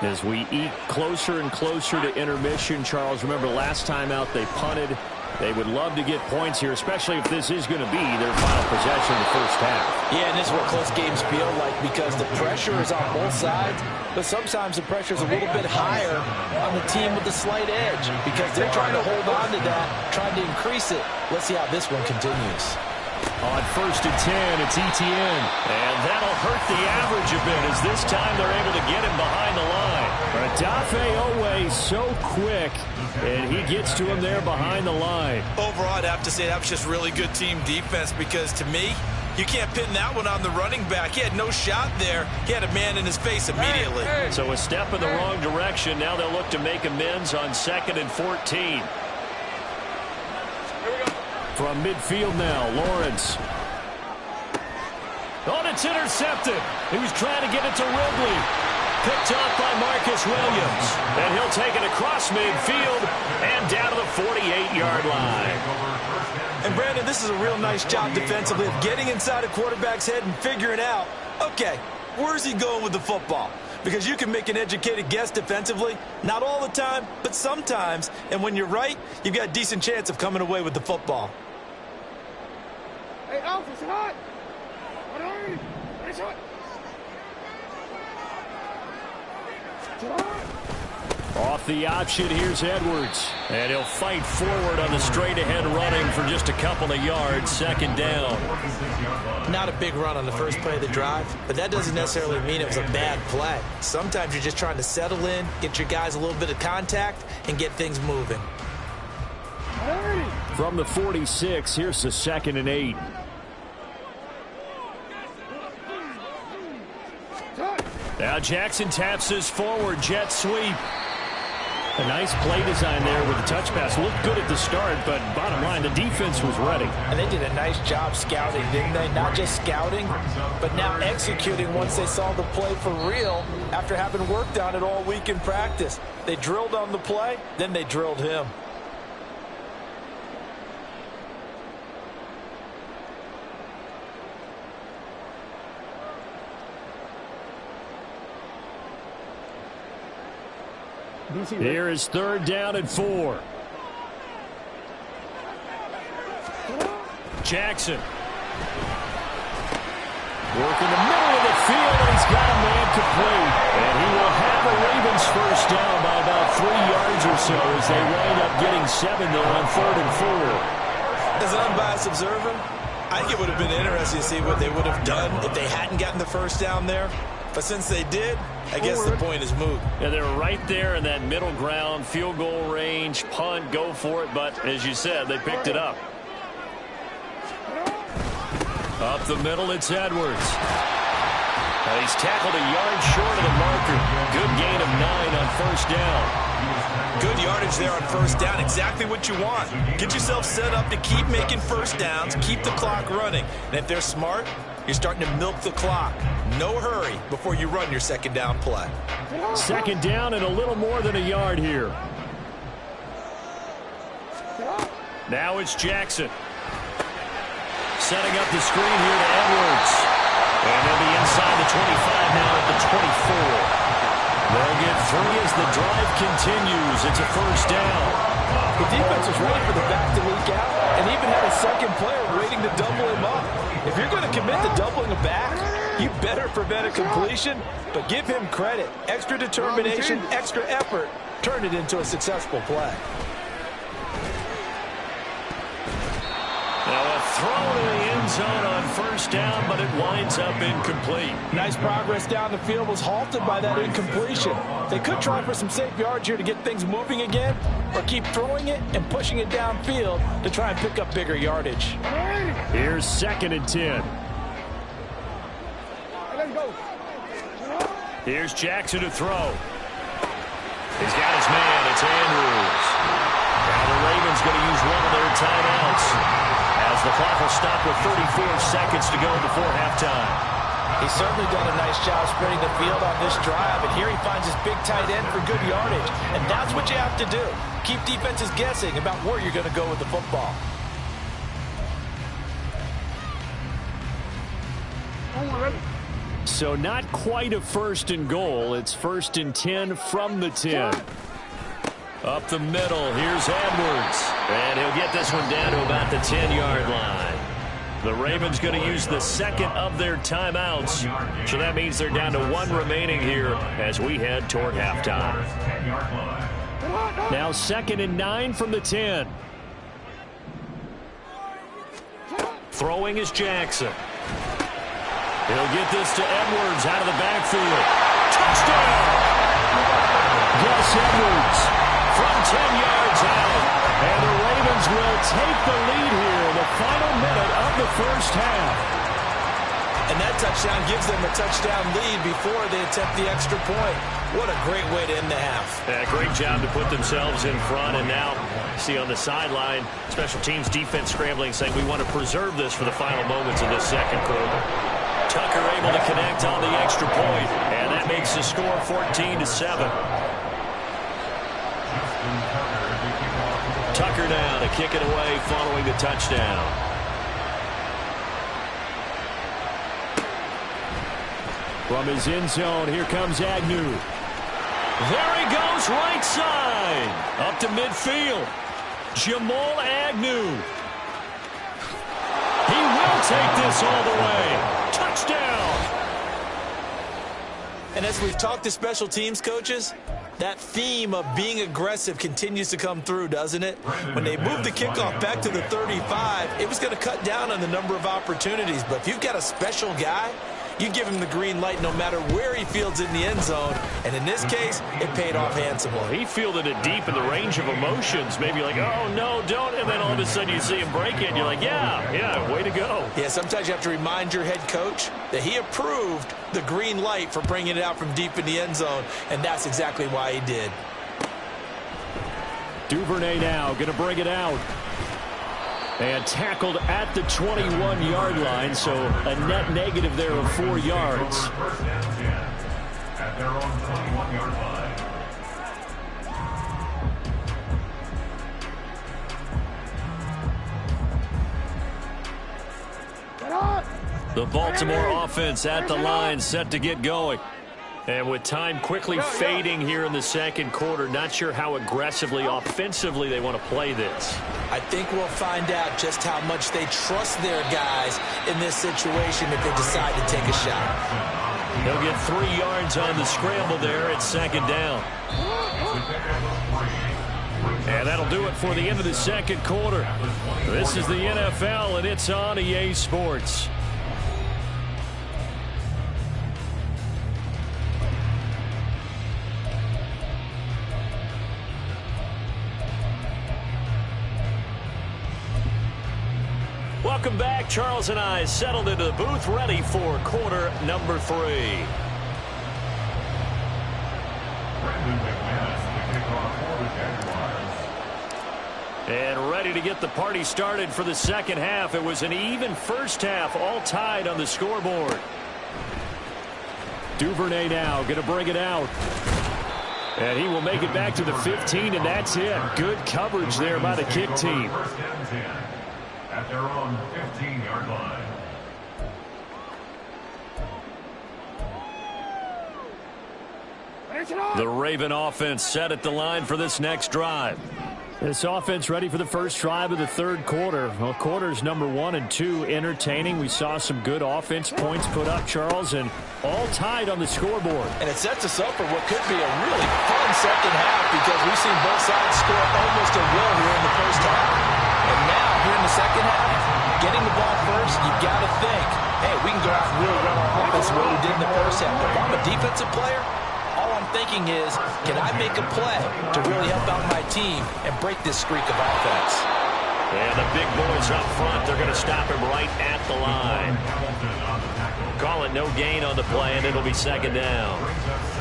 As we eke closer and closer to intermission, Charles, remember last time out they punted. They would love to get points here, especially if this is going to be their final possession in the first half. Yeah, and this is what close games feel like because the pressure is on both sides, but sometimes the pressure is a little bit higher on the team with the slight edge because they're trying to hold on to that, trying to increase it. Let's see how this one continues. On 1st and 10, it's Etienne. And that'll hurt the average a bit as this time they're able to get him behind the line. Odafe Oweh so quick, and he gets to him there behind the line. Overall, I'd have to say that was just really good team defense because to me, you can't pin that one on the running back. He had no shot there. He had a man in his face immediately. So a step in the wrong direction. Now they'll look to make amends on 2nd and 14. From midfield now, Lawrence. Oh, it's intercepted. He was trying to get it to Ridley. Picked off by Marcus Williams. And he'll take it across midfield and down to the 48-yard line. And, Brandon, this is a real nice job defensively of getting inside a quarterback's head and figuring out, okay, where's he going with the football? because you can make an educated guess defensively. Not all the time, but sometimes. And when you're right, you've got a decent chance of coming away with the football. Hey, Alpha, it's hot. It's hot. Off the option, here's Edwards. And he'll fight forward on the straight-ahead running for just a couple of yards. Second down. Not a big run on the first play of the drive, but that doesn't necessarily mean it was a bad play. Sometimes you're just trying to settle in, get your guys a little bit of contact, and get things moving. From the 46, here's the 2nd and 8. Now Jackson taps this forward, jet sweep. A nice play design there with the touch pass. Looked good at the start, but bottom line, the defense was ready. And they did a nice job scouting, didn't they? Not just scouting, but now executing once they saw the play for real after having worked on it all week in practice. They drilled on the play, then they drilled him. Here is 3rd down and 4. Jackson. Working the middle of the field, and he's got a man complete. And he will have a Ravens first down by about 3 yards or so as they wind up getting 7 there on 3rd and 4. As an unbiased observer, I think it would have been interesting to see what they would have done if they hadn't gotten the first down there. But since they did, I guess the point is moot. Yeah, they're right there in that middle ground, field goal range, punt, go for it. But as you said, they picked it up. Up the middle, it's Edwards. Now he's tackled a yard short of the marker. Good gain of 9 on first down. Good yardage there on first down. Exactly what you want. Get yourself set up to keep making first downs, keep the clock running. And if they're smart, you're starting to milk the clock. No hurry before you run your second down play. 2nd down and a little more than a yard here. Now it's Jackson. Setting up the screen here to Edwards. And they'll be inside the 25 now at the 24. They'll get 3 as the drive continues. It's a first down. The defense was ready for the back to leak out and even had a second player waiting to double him up. If you're going to commit to doubling a back, you better prevent a completion, but give him credit. Extra determination, extra effort, turn it into a successful play. Now a throw to the end zone on first down, but it winds up incomplete. Nice progress down the field was halted by that incompletion. They could try for some safe yards here to get things moving again, or keep throwing it and pushing it downfield to try and pick up bigger yardage. Here's 2nd and 10. Let's go. Here's Jackson to throw. He's got his man. It's Andrews. Now the Ravens going to use one of their timeouts as the clock will stop with 34 seconds to go before halftime. He's certainly done a nice job spreading the field on this drive, and here he finds his big tight end for good yardage. And that's what you have to do. Keep defenses guessing about where you're going to go with the football. So not quite a 1st and goal. It's 1st and 10 from the 10. Up the middle, here's Edwards. And he'll get this one down to about the 10-yard line. The Ravens going to use the 2nd of their timeouts. So that means they're down to 1 remaining here as we head toward halftime. Now 2nd and 9 from the 10. Throwing is Jackson. He'll get this to Edwards out of the backfield. Touchdown! Gus Edwards from 10 yards out. And the Ravens will take the lead here in the final minute of the first half. And that touchdown gives them a touchdown lead before they attempt the extra point. What a great way to end the half. Yeah, great job to put themselves in front. And now, see on the sideline, special teams defense scrambling, saying we want to preserve this for the final moments of this second quarter. Tucker able to connect on the extra point, and that makes the score 14-7. Tucker now to kick it away following the touchdown. From his end zone, here comes Agnew. There he goes, right side. Up to midfield. Jamal Agnew. He will take this all the way. Touchdown. And as we've talked to special teams coaches, that theme of being aggressive continues to come through, doesn't it? When they moved the kickoff back to the 35, it was going to cut down on the number of opportunities. But if you've got a special guy, you give him the green light no matter where he fields in the end zone. And in this case, it paid off handsomely. He fielded it deep in the range of emotions. Maybe like, oh, no, don't. And then all of a sudden you see him break it. And you're like, yeah, way to go. Yeah, sometimes you have to remind your head coach that he approved the green light for bringing it out from deep in the end zone. And that's exactly why he did. Duvernay now going to bring it out. And tackled at the 21-yard line, so a net negative there of 4 yards. First down 10 at their own 21-yard line. The Baltimore offense at the line, set to get going. And with time quickly fading here in the second quarter, not sure how aggressively, offensively they want to play this. I think we'll find out just how much they trust their guys in this situation if they decide to take a shot. They'll get 3 yards on the scramble there at second down. And that'll do it for the end of the second quarter. This is the NFL, and it's on EA Sports. Welcome back. Charles and I settled into the booth, ready for quarter number 3. And ready to get the party started for the second half. It was an even first half, all tied on the scoreboard. Duvernay now going to bring it out. And he will make it back to the 15, and that's it. Good coverage there by the kick team. At their own 15-yard line. The Raven offense set at the line for this next drive. This offense ready for the first drive of the third quarter. Well, quarters number 1 and 2 entertaining. We saw some good offense points put up, Charles, and all tied on the scoreboard. And it sets us up for what could be a really fun second half because we've seen both sides score almost a will here in the first half. And now, here in the second half, getting the ball first, you've got to think, hey, we can go out and really run our offense the way we did in the first half. If I'm a defensive player, all I'm thinking is, can I make a play to really help out my team and break this streak of offense? And the big boys up front, they're going to stop him right at the line. Call it no gain on the play, and it'll be second down.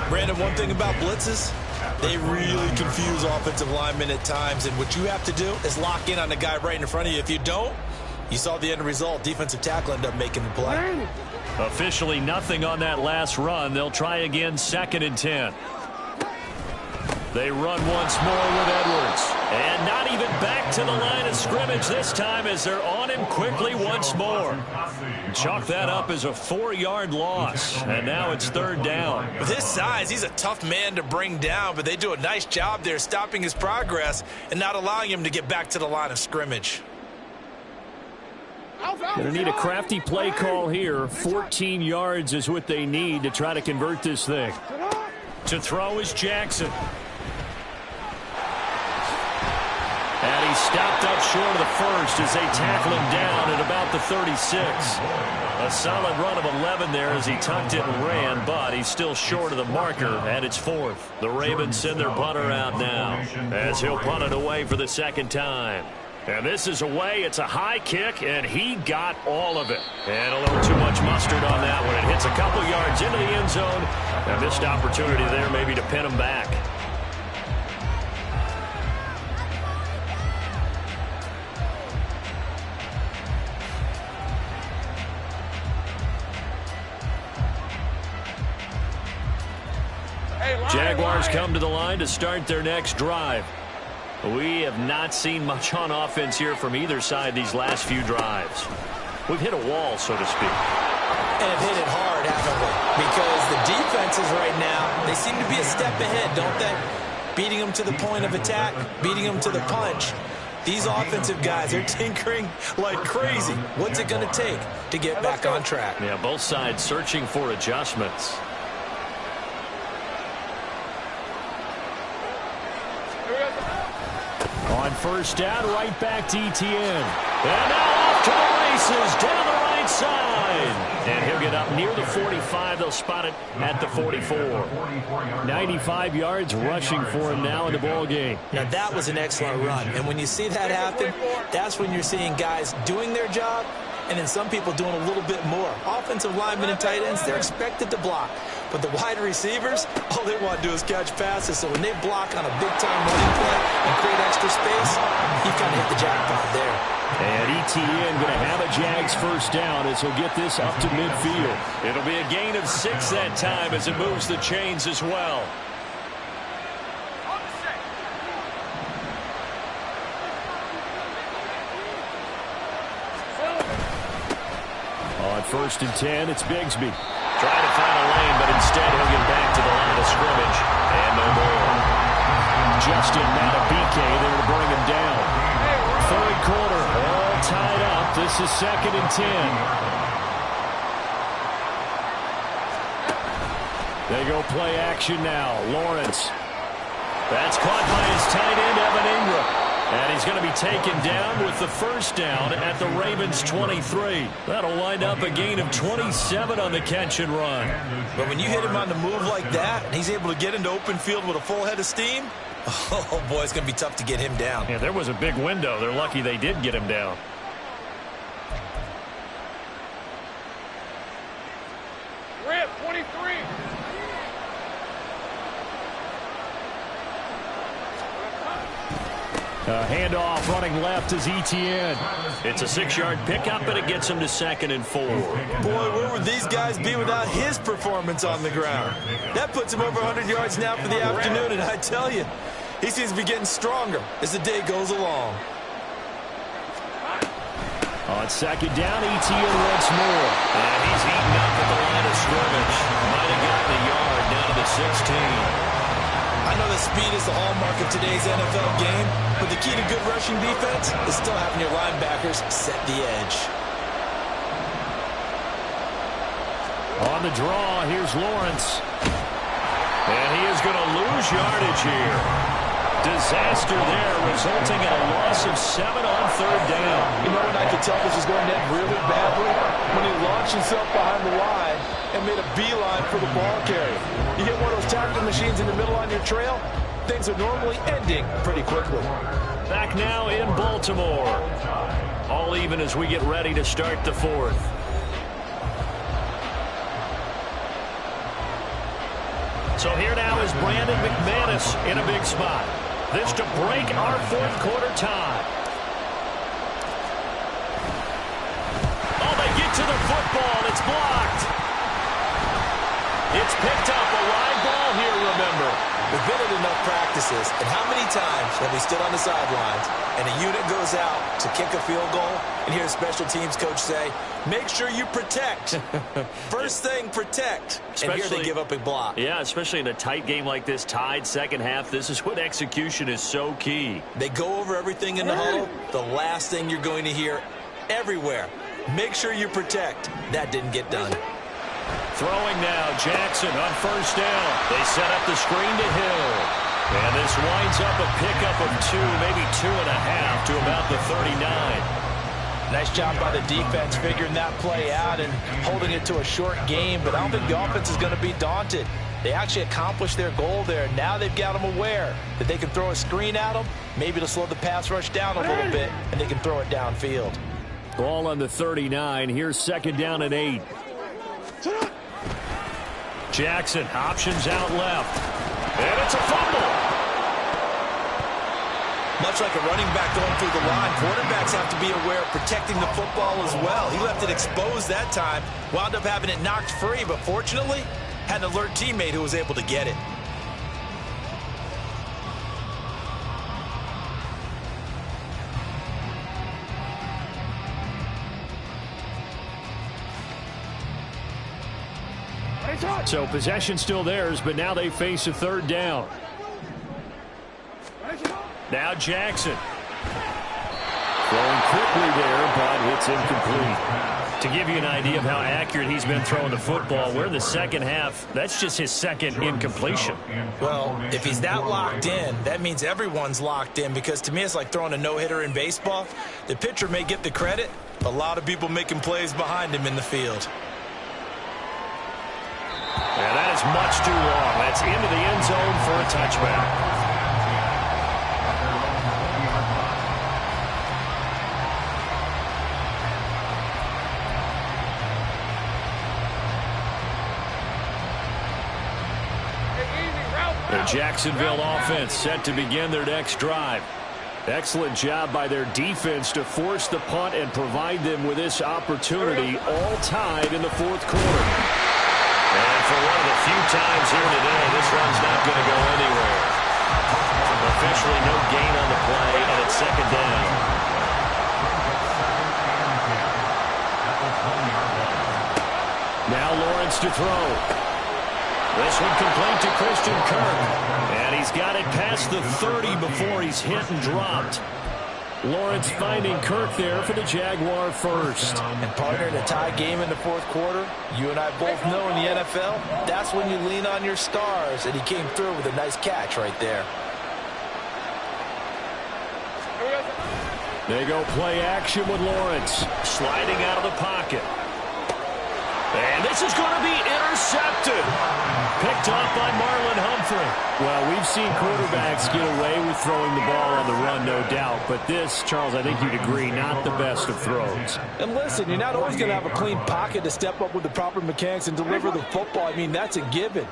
Brandon, one thing about blitzes, they really confuse offensive linemen at times, and what you have to do is lock in on the guy right in front of you. If you don't, you saw the end result. Defensive tackle ended up making the play. Officially nothing on that last run. They'll try again, 2nd and 10. They run once more with Edwards. And not even back to the line of scrimmage this time as they're on him quickly once more. Chalk that up as a 4-yard loss. And now it's 3rd down. With his size, he's a tough man to bring down, but they do a nice job there stopping his progress and not allowing him to get back to the line of scrimmage. Going to need a crafty play call here. 14 yards is what they need to try to convert this thing. To throw is Jackson. And he stopped up short of the first as they tackle him down at about the 36. A solid run of 11 there as he tucked it and ran, but he's still short of the marker, and it's 4th. The Ravens send their punter out now as he'll punt it away for the 2nd time. And this is away. It's a high kick, and he got all of it. And a little too much mustard on that one. It hits a couple yards into the end zone. A missed opportunity there maybe to pin him back. Jaguars come to the line to start their next drive. We have not seen much on offense here from either side these last few drives. We've hit a wall, so to speak. And have hit it hard, haven't we? Because the defenses right now, they seem to be a step ahead, don't they? Beating them to the point of attack, beating them to the punch. These offensive guys are tinkering like crazy. What's it going to take to get back on track? Yeah, both sides searching for adjustments. On first down, right back to Etienne. And now off to the races, down the right side. And he'll get up near the 45. They'll spot it at the 44. 95 yards rushing for him now in the ball game. Now, that was an excellent run. And when you see that happen, that's when you're seeing guys doing their job and then some people doing a little bit more. Offensive linemen and tight ends, they're expected to block. But the wide receivers, all they want to do is catch passes. So when they block on a big-time running play and create extra space, you've kind of hit the jackpot there. And Etienne going to have a Jags first down as he'll get this up to midfield. It'll be a gain of 6 that time as it moves the chains as well. On first and 10, it's Bigsby. Trying to find a lane, but instead he'll get back to the line of scrimmage. And no more. Justin Matabike there to bring him down. Third quarter, all tied up. This is 2nd and 10. They go play action now. Lawrence. That's caught by his tight end, Evan Ingram. And he's going to be taken down with the first down at the Ravens' 23. That'll wind up a gain of 27 on the catch and run. But when you hit him on the move like that, and he's able to get into open field with a full head of steam, oh, boy, it's going to be tough to get him down. Yeah, there was a big window. They're lucky they did get him down. Red 23. Handoff running left is Etienne. It's a 6-yard pickup, and it gets him to 2nd and 4. Boy, where would these guys be without his performance on the ground? That puts him over 100 yards now for the afternoon, and I tell you, he seems to be getting stronger as the day goes along. On 2nd down, Etienne once more. And he's eaten up at the line of scrimmage. Might have gotten a yard down to the 16. I know that speed is the hallmark of today's NFL game, but the key to good rushing defense is still having your linebackers set the edge. On the draw, here's Lawrence. And he is going to lose yardage here. Disaster there, resulting in a loss of 7 on 3rd down. You know when I could tell this was going to end really badly? When he launched himself behind the line and made a beeline for the ball carrier. You get one of those tackle machines in the middle on your trail, things are normally ending pretty quickly. Back now in Baltimore. All even as we get ready to start the 4th. So here now is Brandon McManus in a big spot. This to break our 4th quarter tie. Oh, they get to the football. It's blocked. It's picked up. A live ball here, remember. We've been at enough practices, and how many times have we stood on the sidelines and a unit goes out to kick a field goal and hear a special teams coach say, make sure you protect. First thing, protect. And here they give up a block. Yeah, especially in a tight game like this, tied 2nd half, this is when execution is so key. They go over everything in the huddle. The last thing you're going to hear everywhere, make sure you protect. That didn't get done. Throwing now, Jackson on first down. They set up the screen to Hill. And this winds up a pickup of 2, maybe 2.5 to about the 39. Nice job by the defense figuring that play out and holding it to a short game, but I don't think the offense is going to be daunted. They actually accomplished their goal there. Now they've got them aware that they can throw a screen at them, maybe to slow the pass rush down a little bit, and they can throw it downfield. Ball on the 39. Here's 2nd down and 8. Jackson options out left. And it's a fumble. Much like a running back going through the line, quarterbacks have to be aware of protecting the football as well. He left it exposed that time, wound up having it knocked free, but fortunately, had an alert teammate who was able to get it. So possession still theirs, but now they face a third down. Now Jackson. Throwing quickly there, but it's incomplete. To give you an idea of how accurate he's been throwing the football, we're in the second half. That's just his second incompletion. Well, if he's that locked in, that means everyone's locked in, because to me it's like throwing a no-hitter in baseball. The pitcher may get the credit, but a lot of people making plays behind him in the field. Yeah, that is much too long. That's into the end zone for a touchback. The Jacksonville offense set to begin their next drive. Excellent job by their defense to force the punt and provide them with this opportunity, all tied in the fourth quarter. And for one of the few times here today, this run's not going to go anywhere. Officially no gain on the play, and it's second down. Now Lawrence to throw. This one complete to Christian Kirk. And he's got it past the 30 before he's hit and dropped. Lawrence finding Kirk there for the Jaguar first. And partner, in a tie game in the fourth quarter, you and I both know in the NFL, that's when you lean on your stars, and he came through with a nice catch right there. They go play action with Lawrence. Sliding out of the pocket. And this is going to be intercepted. Picked off by Marlon Humphrey. Well, we've seen quarterbacks get away with throwing the ball on the run, no doubt. But this, Charles, I think you'd agree, not the best of throws. And listen, you're not always going to have a clean pocket to step up with the proper mechanics and deliver the football. I mean, that's a given.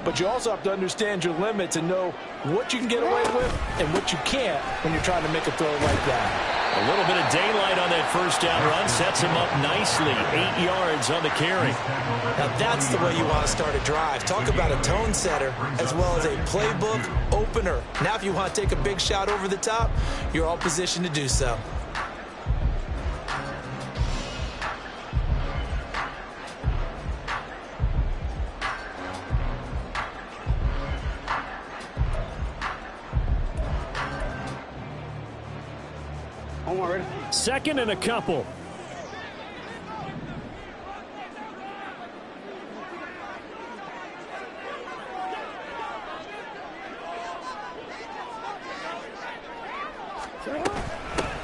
But you also have to understand your limits and know what you can get away with and what you can't when you're trying to make a throw like that. A little bit of daylight on that first down run sets him up nicely. 8 yards on the carry. Now that's the way you want to start a drive. Talk about a tone setter as well as a playbook opener. Now if you want to take a big shot over the top, you're all positioned to do so. Second and a couple.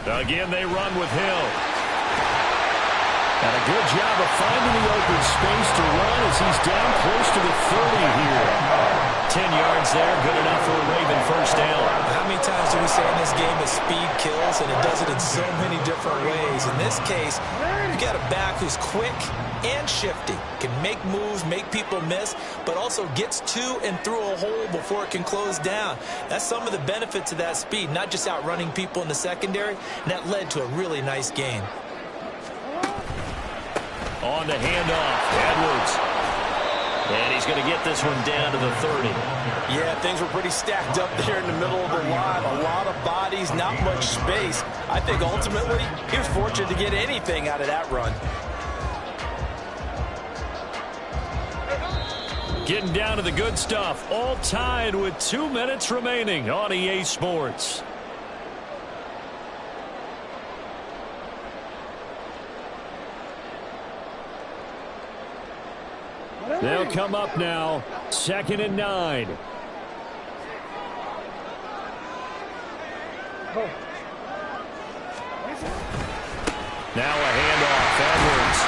Again, they run with Hill. And a good job of finding the open space to run as he's down close to the 30 here. 10 yards there, good enough for a Raven first down. How many times do we say in this game that speed kills, and it does it in so many different ways? In this case, you got a back who's quick and shifty, can make moves, make people miss, but also gets to and through a hole before it can close down. That's some of the benefits of that speed, not just outrunning people in the secondary, and that led to a really nice game. On the handoff, Edwards. And he's going to get this one down to the 30. Yeah, things were pretty stacked up there in the middle of the line. A lot of bodies, not much space. I think ultimately he was fortunate to get anything out of that run. Getting down to the good stuff. All tied with 2 minutes remaining on EA Sports. They'll come up now, 2nd and 9. Now a handoff, Edwards.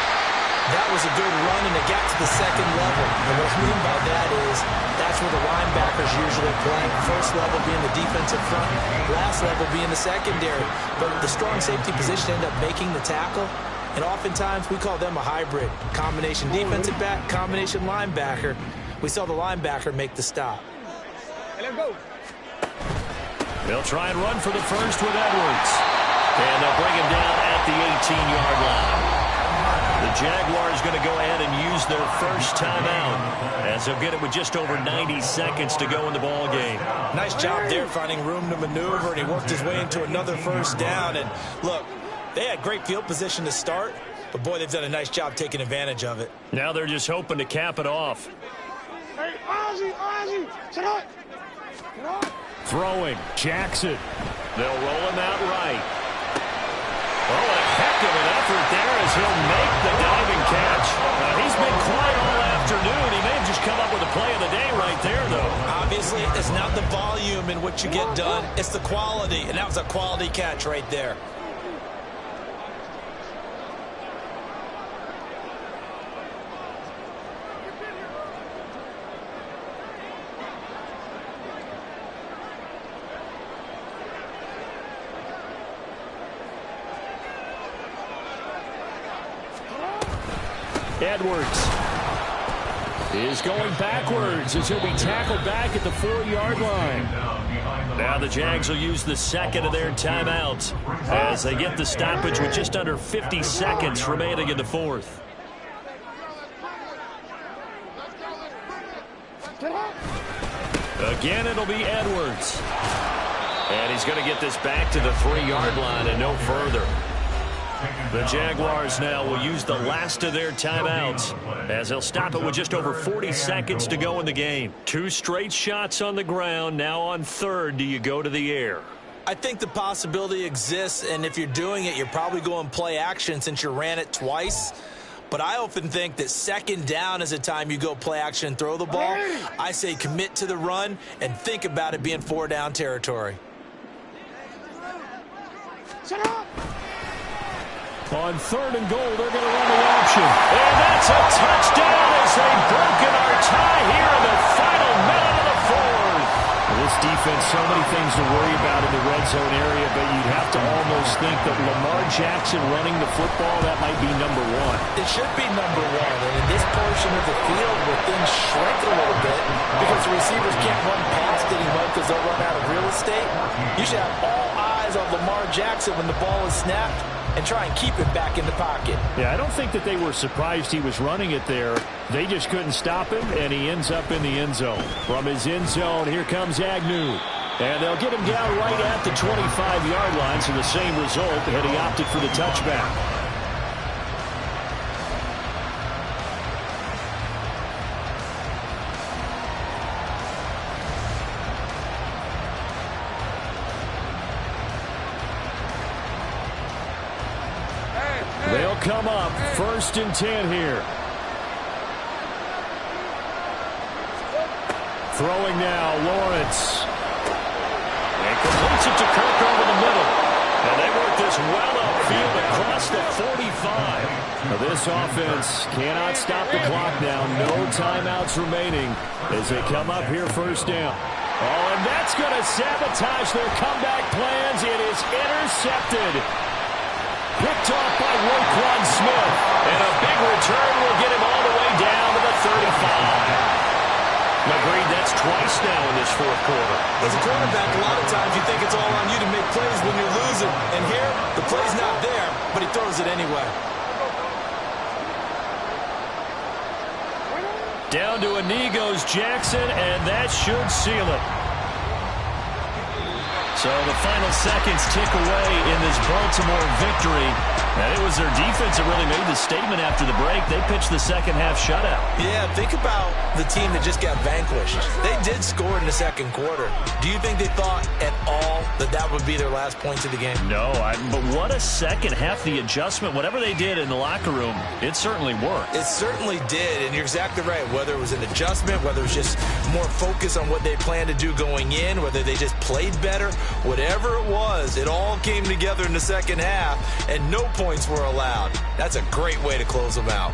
That was a good run, and it got to the second level. And what I mean by that is that's where the linebackers usually play. First level being the defensive front, last level being the secondary. But the strong safety position ended up making the tackle. And oftentimes we call them a hybrid. Combination defensive back, combination linebacker. We saw the linebacker make the stop. Let's go. They'll try and run for the first with Edwards. And they'll bring him down at the 18-yard line. The Jaguars going to go ahead and use their first timeout as they'll get it with just over 90 seconds to go in the ball game. Nice job there finding room to maneuver, and he worked his way into another first down. And look, they had great field position to start, But, boy, they've done a nice job taking advantage of it. Now they're just hoping to cap it off. Hey, Ozzie, sit up. Throwing, Jackson. They'll roll him out right. Oh, a heck of an effort there as he'll make the diving catch. He's been quiet all afternoon. He may have just come up with a play of the day right there, though. Obviously, it's not the volume in what you get done. It's the quality, and that was a quality catch right there. Edwards is going backwards as he'll be tackled back at the 4-yard line. Now the Jags will use the second of their timeouts as they get the stoppage with just under 50 seconds remaining in the fourth. Again, it'll be Edwards. And he's going to get this back to the 3-yard line and no further. The Jaguars now will use the last of their timeouts as they'll stop it with just over 40 seconds to go in the game. 2 straight shots on the ground. Now on third, do you go to the air? I think the possibility exists, and if you're doing it, you're probably going play action since you ran it twice. But I often think that second down is a time you go play action and throw the ball. I say commit to the run and think about it being 4-down territory. Sit up. On third and goal, they're going to run the option. And that's a touchdown as they've broken our tie here in the final minute of the fourth. This defense, so many things to worry about in the red zone area, but you'd have to almost think that Lamar Jackson running the football, that might be number one. It should be number one. And in this portion of the field where things shrink a little bit because the receivers can't run past anyone because they'll run out of real estate, you should have all eyes on Lamar Jackson when the ball is snapped and try and keep it back in the pocket. Yeah, I don't think that they were surprised he was running it there. They just couldn't stop him, and he ends up in the end zone. From his end zone, here comes Agnew. And they'll get him down right at the 25-yard line, so the same result had he opted for the touchback. They'll come up 1st and 10 here. Throwing now, Lawrence. And completes it to Kirk over the middle. And they work this well upfield across the 45. Now this offense cannot stop the clock now. No timeouts remaining as they come up here 1st down. Oh, and that's going to sabotage their comeback plans. It is intercepted. Picked off by Roquan Smith. And a big return will get him all the way down to the 35. Agreed, that's twice now in this fourth quarter. As a quarterback, a lot of times you think it's all on you to make plays when you're losing. And here, the play's not there, but he throws it anyway. Down to a knee goes Jackson, and that should seal it. So the final seconds tick away in this Baltimore victory. And it was their defense that really made the statement after the break. They pitched the second half shutout. Yeah, think about the team that just got vanquished. They did score in the second quarter. Do you think they thought at all that that would be their last points of the game? No, but what a second half. The adjustment, whatever they did in the locker room, it certainly worked. It certainly did, and you're exactly right. Whether it was an adjustment, whether it was just more focus on what they planned to do going in, whether they just played better, whatever it was, it all came together in the second half, and no points were allowed. That's a great way to close them out.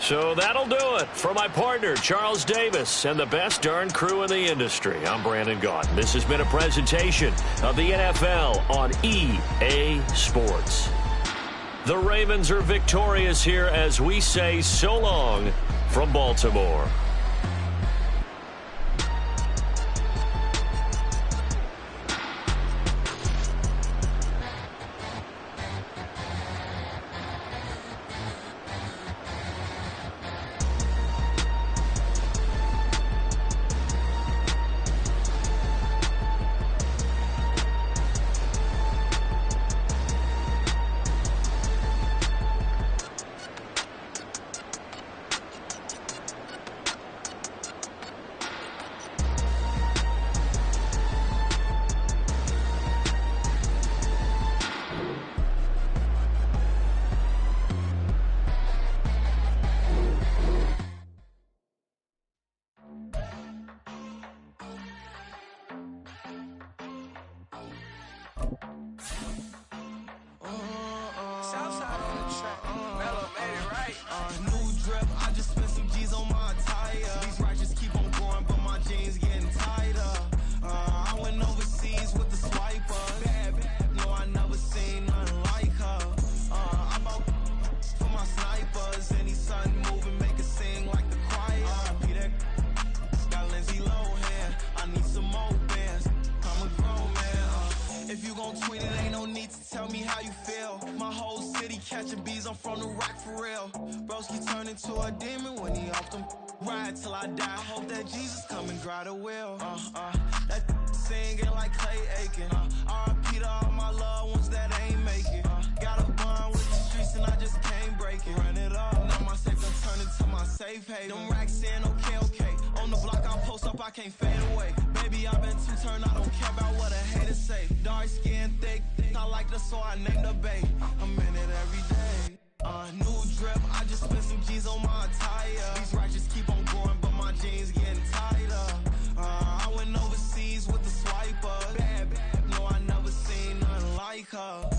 So that'll do it for my partner, Charles Davis, and the best darn crew in the industry. I'm Brandon Gaudin. This has been a presentation of the NFL on EA Sports. The Ravens are victorious here as we say so long from Baltimore. New drip, I just spent some G's on my attire. These righteous keep on growing, but my jeans getting tighter. I went overseas with the swiper. Bad, no, I never seen nothing like her. I bought for my snipers. Any sudden moving, make it sing like the choir. Peter got Lindsay Lohan. I need some more bands. I'm a grown man. If you gon' tweet it, ain't no need to tell me how you feel. My whole city catching bees, I'm from the rock for real. Broski turned into a demon when he off them. Ride till I die. Hope that Jesus come and grab the wheel. That singing like Clay Aiken. R.I.P. to all my loved ones that ain't make it. Got a bond with the streets and I just can't break it. Run it up, now my safe done turned into my safe haven. Them racks in, okay. On the block I post up, I can't fade away. Baby, I've been too turned, I don't care about what a hater say. Dark skin, thick, I like the so I named the babe. I'm in it every day. New drip, I just spent some G's on my attire. These righteous keep on growing, but my jeans getting tighter. I went overseas with the swiper. Bad, no, I never seen nothing like her.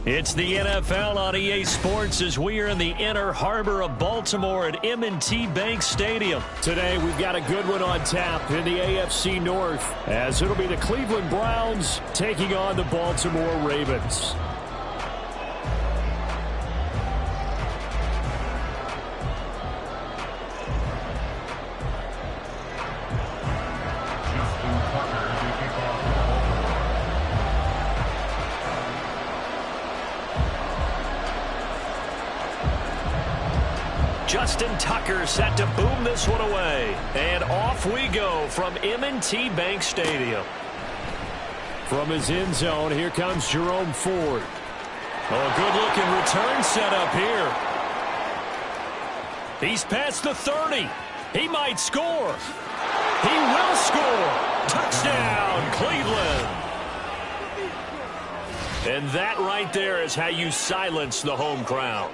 It's the NFL on EA Sports as we are in the inner harbor of Baltimore at M&T Bank Stadium. Today, we've got a good one on tap in the AFC North, as it'll be the Cleveland Browns taking on the Baltimore Ravens. Justin Tucker set to boom this one away. And off we go from M&T Bank Stadium. From his end zone, here comes Jerome Ford. Oh, good-looking return set up here. He's past the 30. He might score. He will score. Touchdown, Cleveland. And that right there is how you silence the home crowd.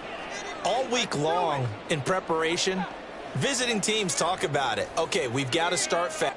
All week long in preparation, visiting teams talk about it. Okay, we've got to start fast.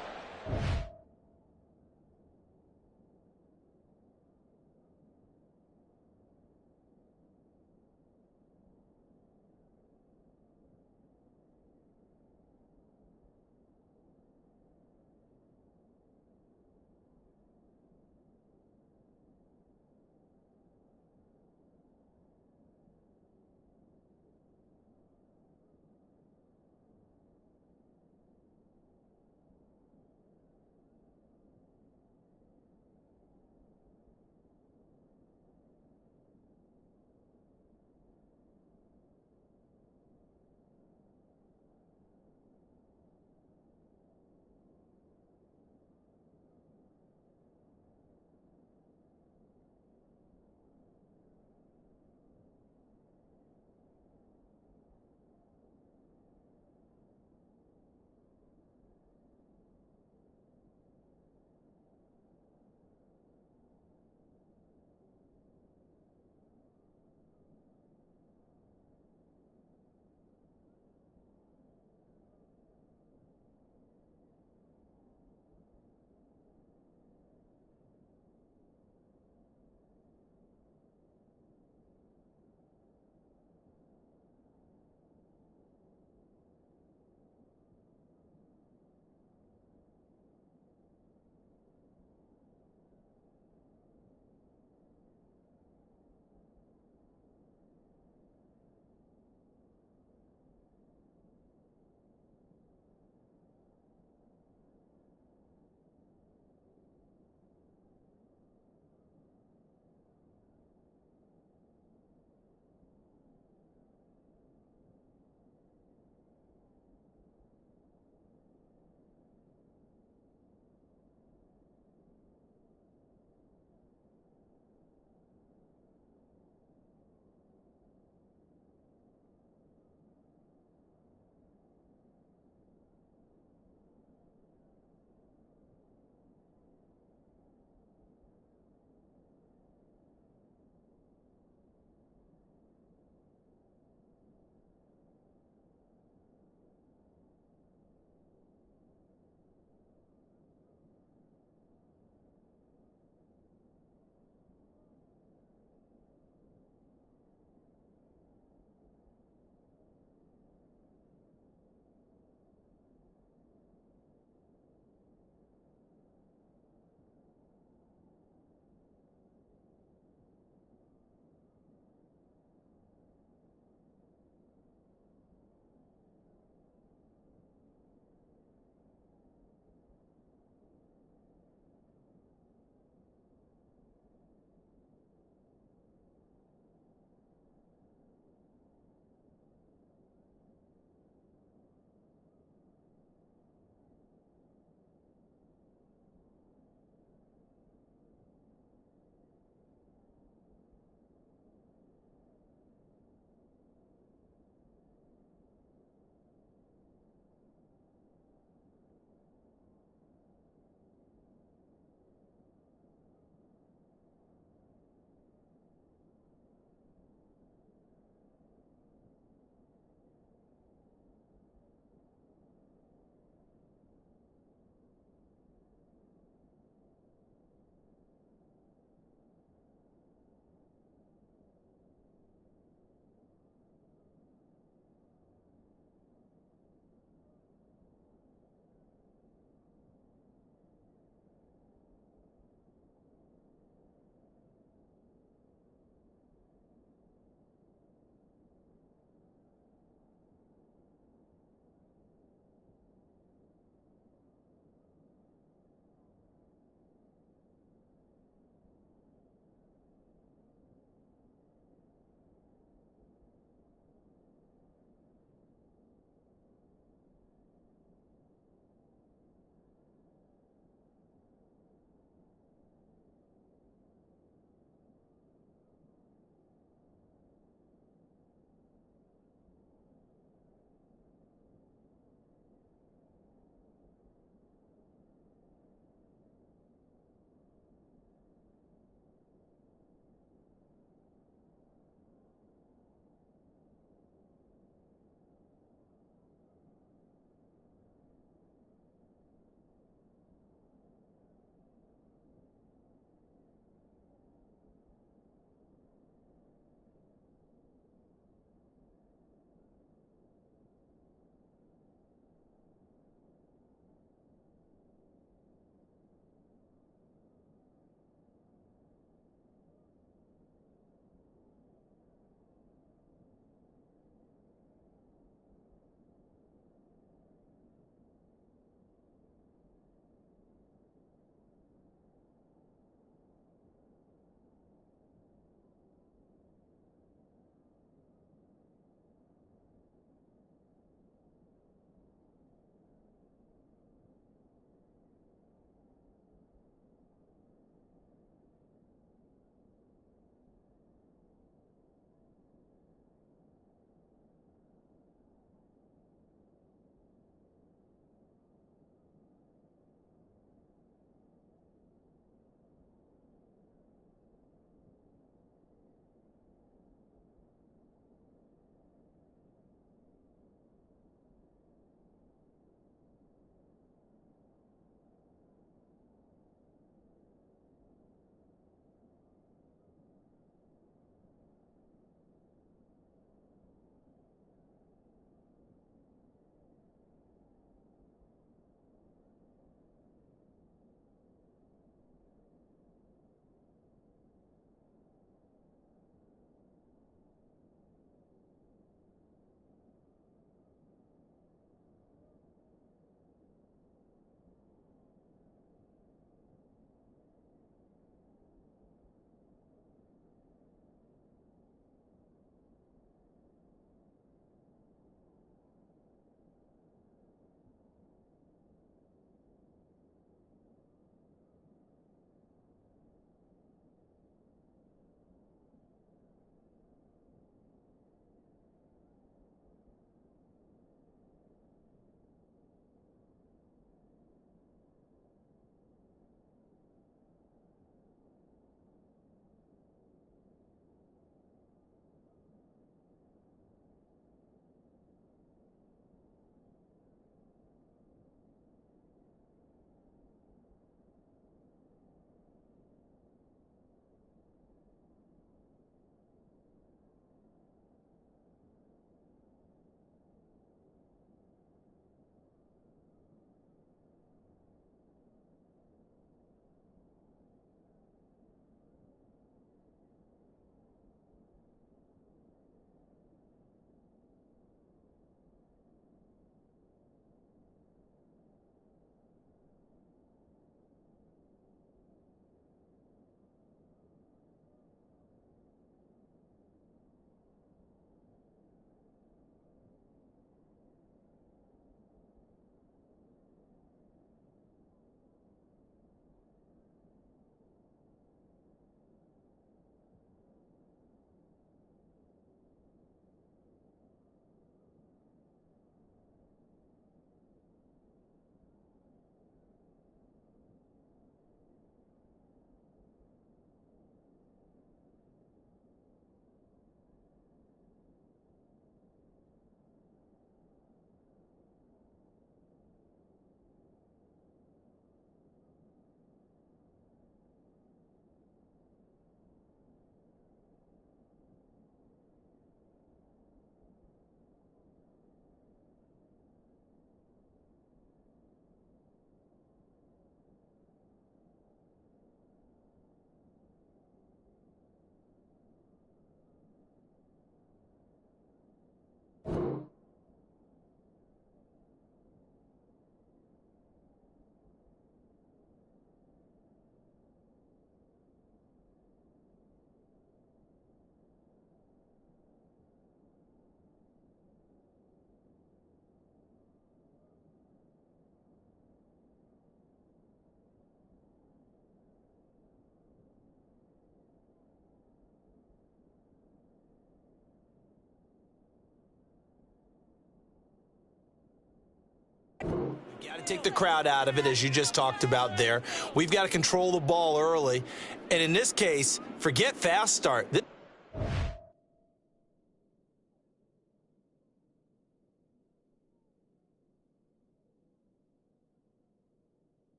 Got to take the crowd out of it, as you just talked about there. We've got to control the ball early. And in this case, forget fast start.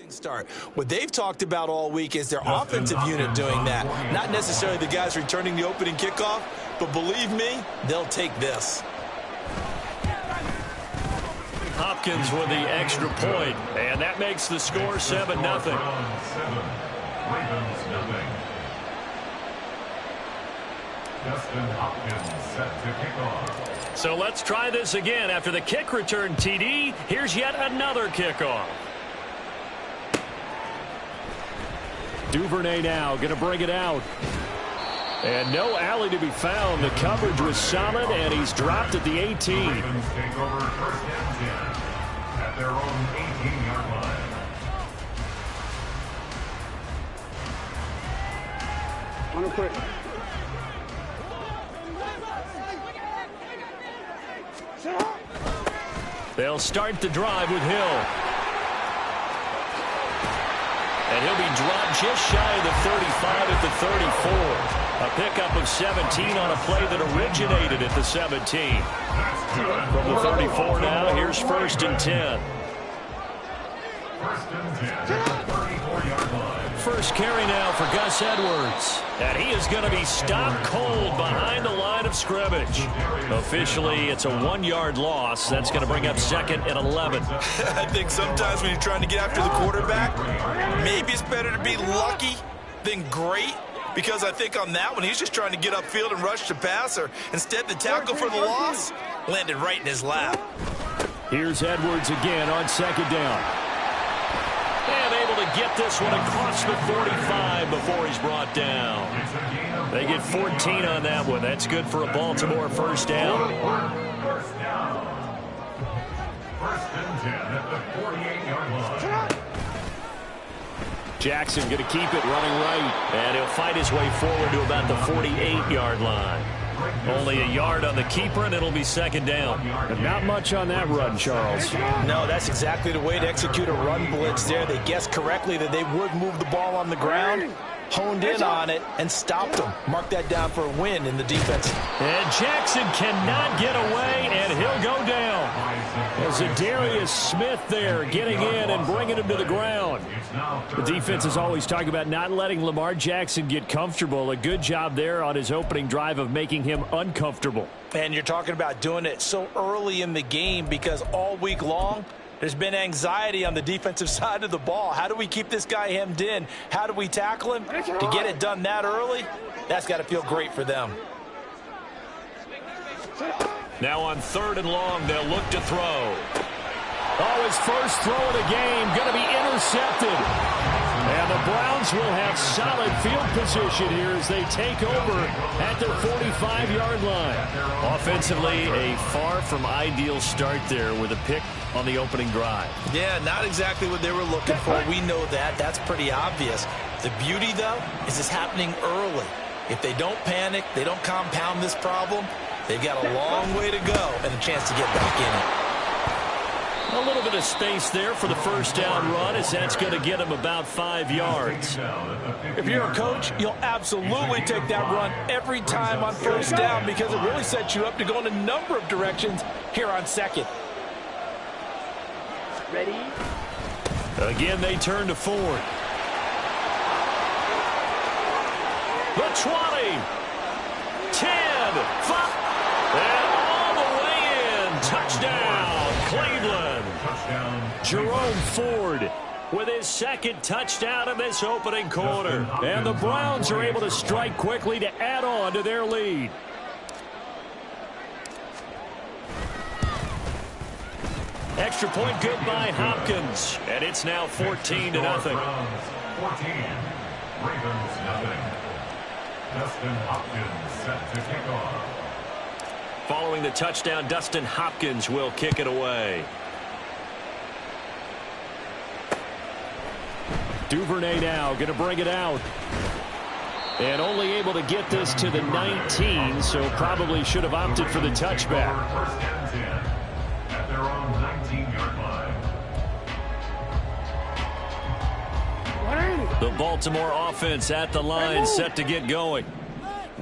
Start. What they've talked about all week is their offensive unit doing that. Not necessarily the guys returning the opening kickoff, but believe me, they'll take this. Hopkins with the extra point, and that makes the score 7-0. Ravens 0. Justin Hopkins set to kick off. So let's try this again. After the kick return TD, here's yet another kickoff. Duvernay now going to bring it out. And no alley to be found. The coverage was solid, and he's dropped at the 18. Ravens take over first and 10 at their own 18-yard line. On the quick. They'll start the drive with Hill. And he'll be dropped just shy of the 35 at the 34. A pickup of 17 on a play that originated at the 17. From the 34 now, here's 1st and 10. 1st and 10 at the 34-yard line. First carry now for Gus Edwards. And he is going to be stopped cold behind the line of scrimmage. Officially, it's a 1-yard loss. That's going to bring up 2nd and 11. I think sometimes when you're trying to get after the quarterback, maybe it's better to be lucky than great. Because I think on that one, he's just trying to get upfield and rush the passer. Instead, the tackle for the loss landed right in his lap. Here's Edwards again on 2nd down. And able to get this one across the 45 before he's brought down. They get 14 on that one. That's good for a Baltimore first down. First down. 1st and 10 at the 48-yard line. Jackson going to keep it running right. And he'll fight his way forward to about the 48-yard line. Only a yard on the keeper, and it'll be 2nd down. But not much on that run, Charles. No, that's exactly the way to execute a run blitz there. They guessed correctly that they would move the ball on the ground, honed in on it, and stopped them. Mark that down for a win in the defense. And Jackson cannot get away, and he'll go down. As Darius Smith there getting in and bringing him to the ground. The defense is always talking about not letting Lamar Jackson get comfortable. A good job there on his opening drive of making him uncomfortable. And you're talking about doing it so early in the game because all week long, there's been anxiety on the defensive side of the ball. How do we keep this guy hemmed in? How do we tackle him? To get it done that early, that's got to feel great for them. Now on 3rd and long, they'll look to throw. Oh, his first throw of the game going to be intercepted. And the Browns will have solid field position here as they take over at their 45-yard line. Offensively, a far from ideal start there with a pick on the opening drive. Yeah, not exactly what they were looking for. We know that. That's pretty obvious. The beauty, though, is it's happening early. If they don't panic, they don't compound this problem, they've got a long way to go and a chance to get back in it. A little bit of space there for the first down run as that's going to get him about 5 yards. If you're a coach, you'll absolutely take that run every time on first down because it really sets you up to go in a number of directions here on 2nd. Ready? Again, they turn to Ford. The 20, 10, 5, and all the way in. Touchdown, Cleveland. Touchdown. Jerome Ford with his second touchdown in this opening quarter. And the Browns are able to strike quickly to add on to their lead. Extra point good by Hopkins. And it's now 14-0. 14. Ravens nothing. Dustin Hopkins set to kick off. Following the touchdown, Dustin Hopkins will kick it away. Duvernay now going to bring it out. And only able to get this to the 19, so probably should have opted for the touchback. First and 10 at their own 19-yard line. The Baltimore offense at the line, set to get going.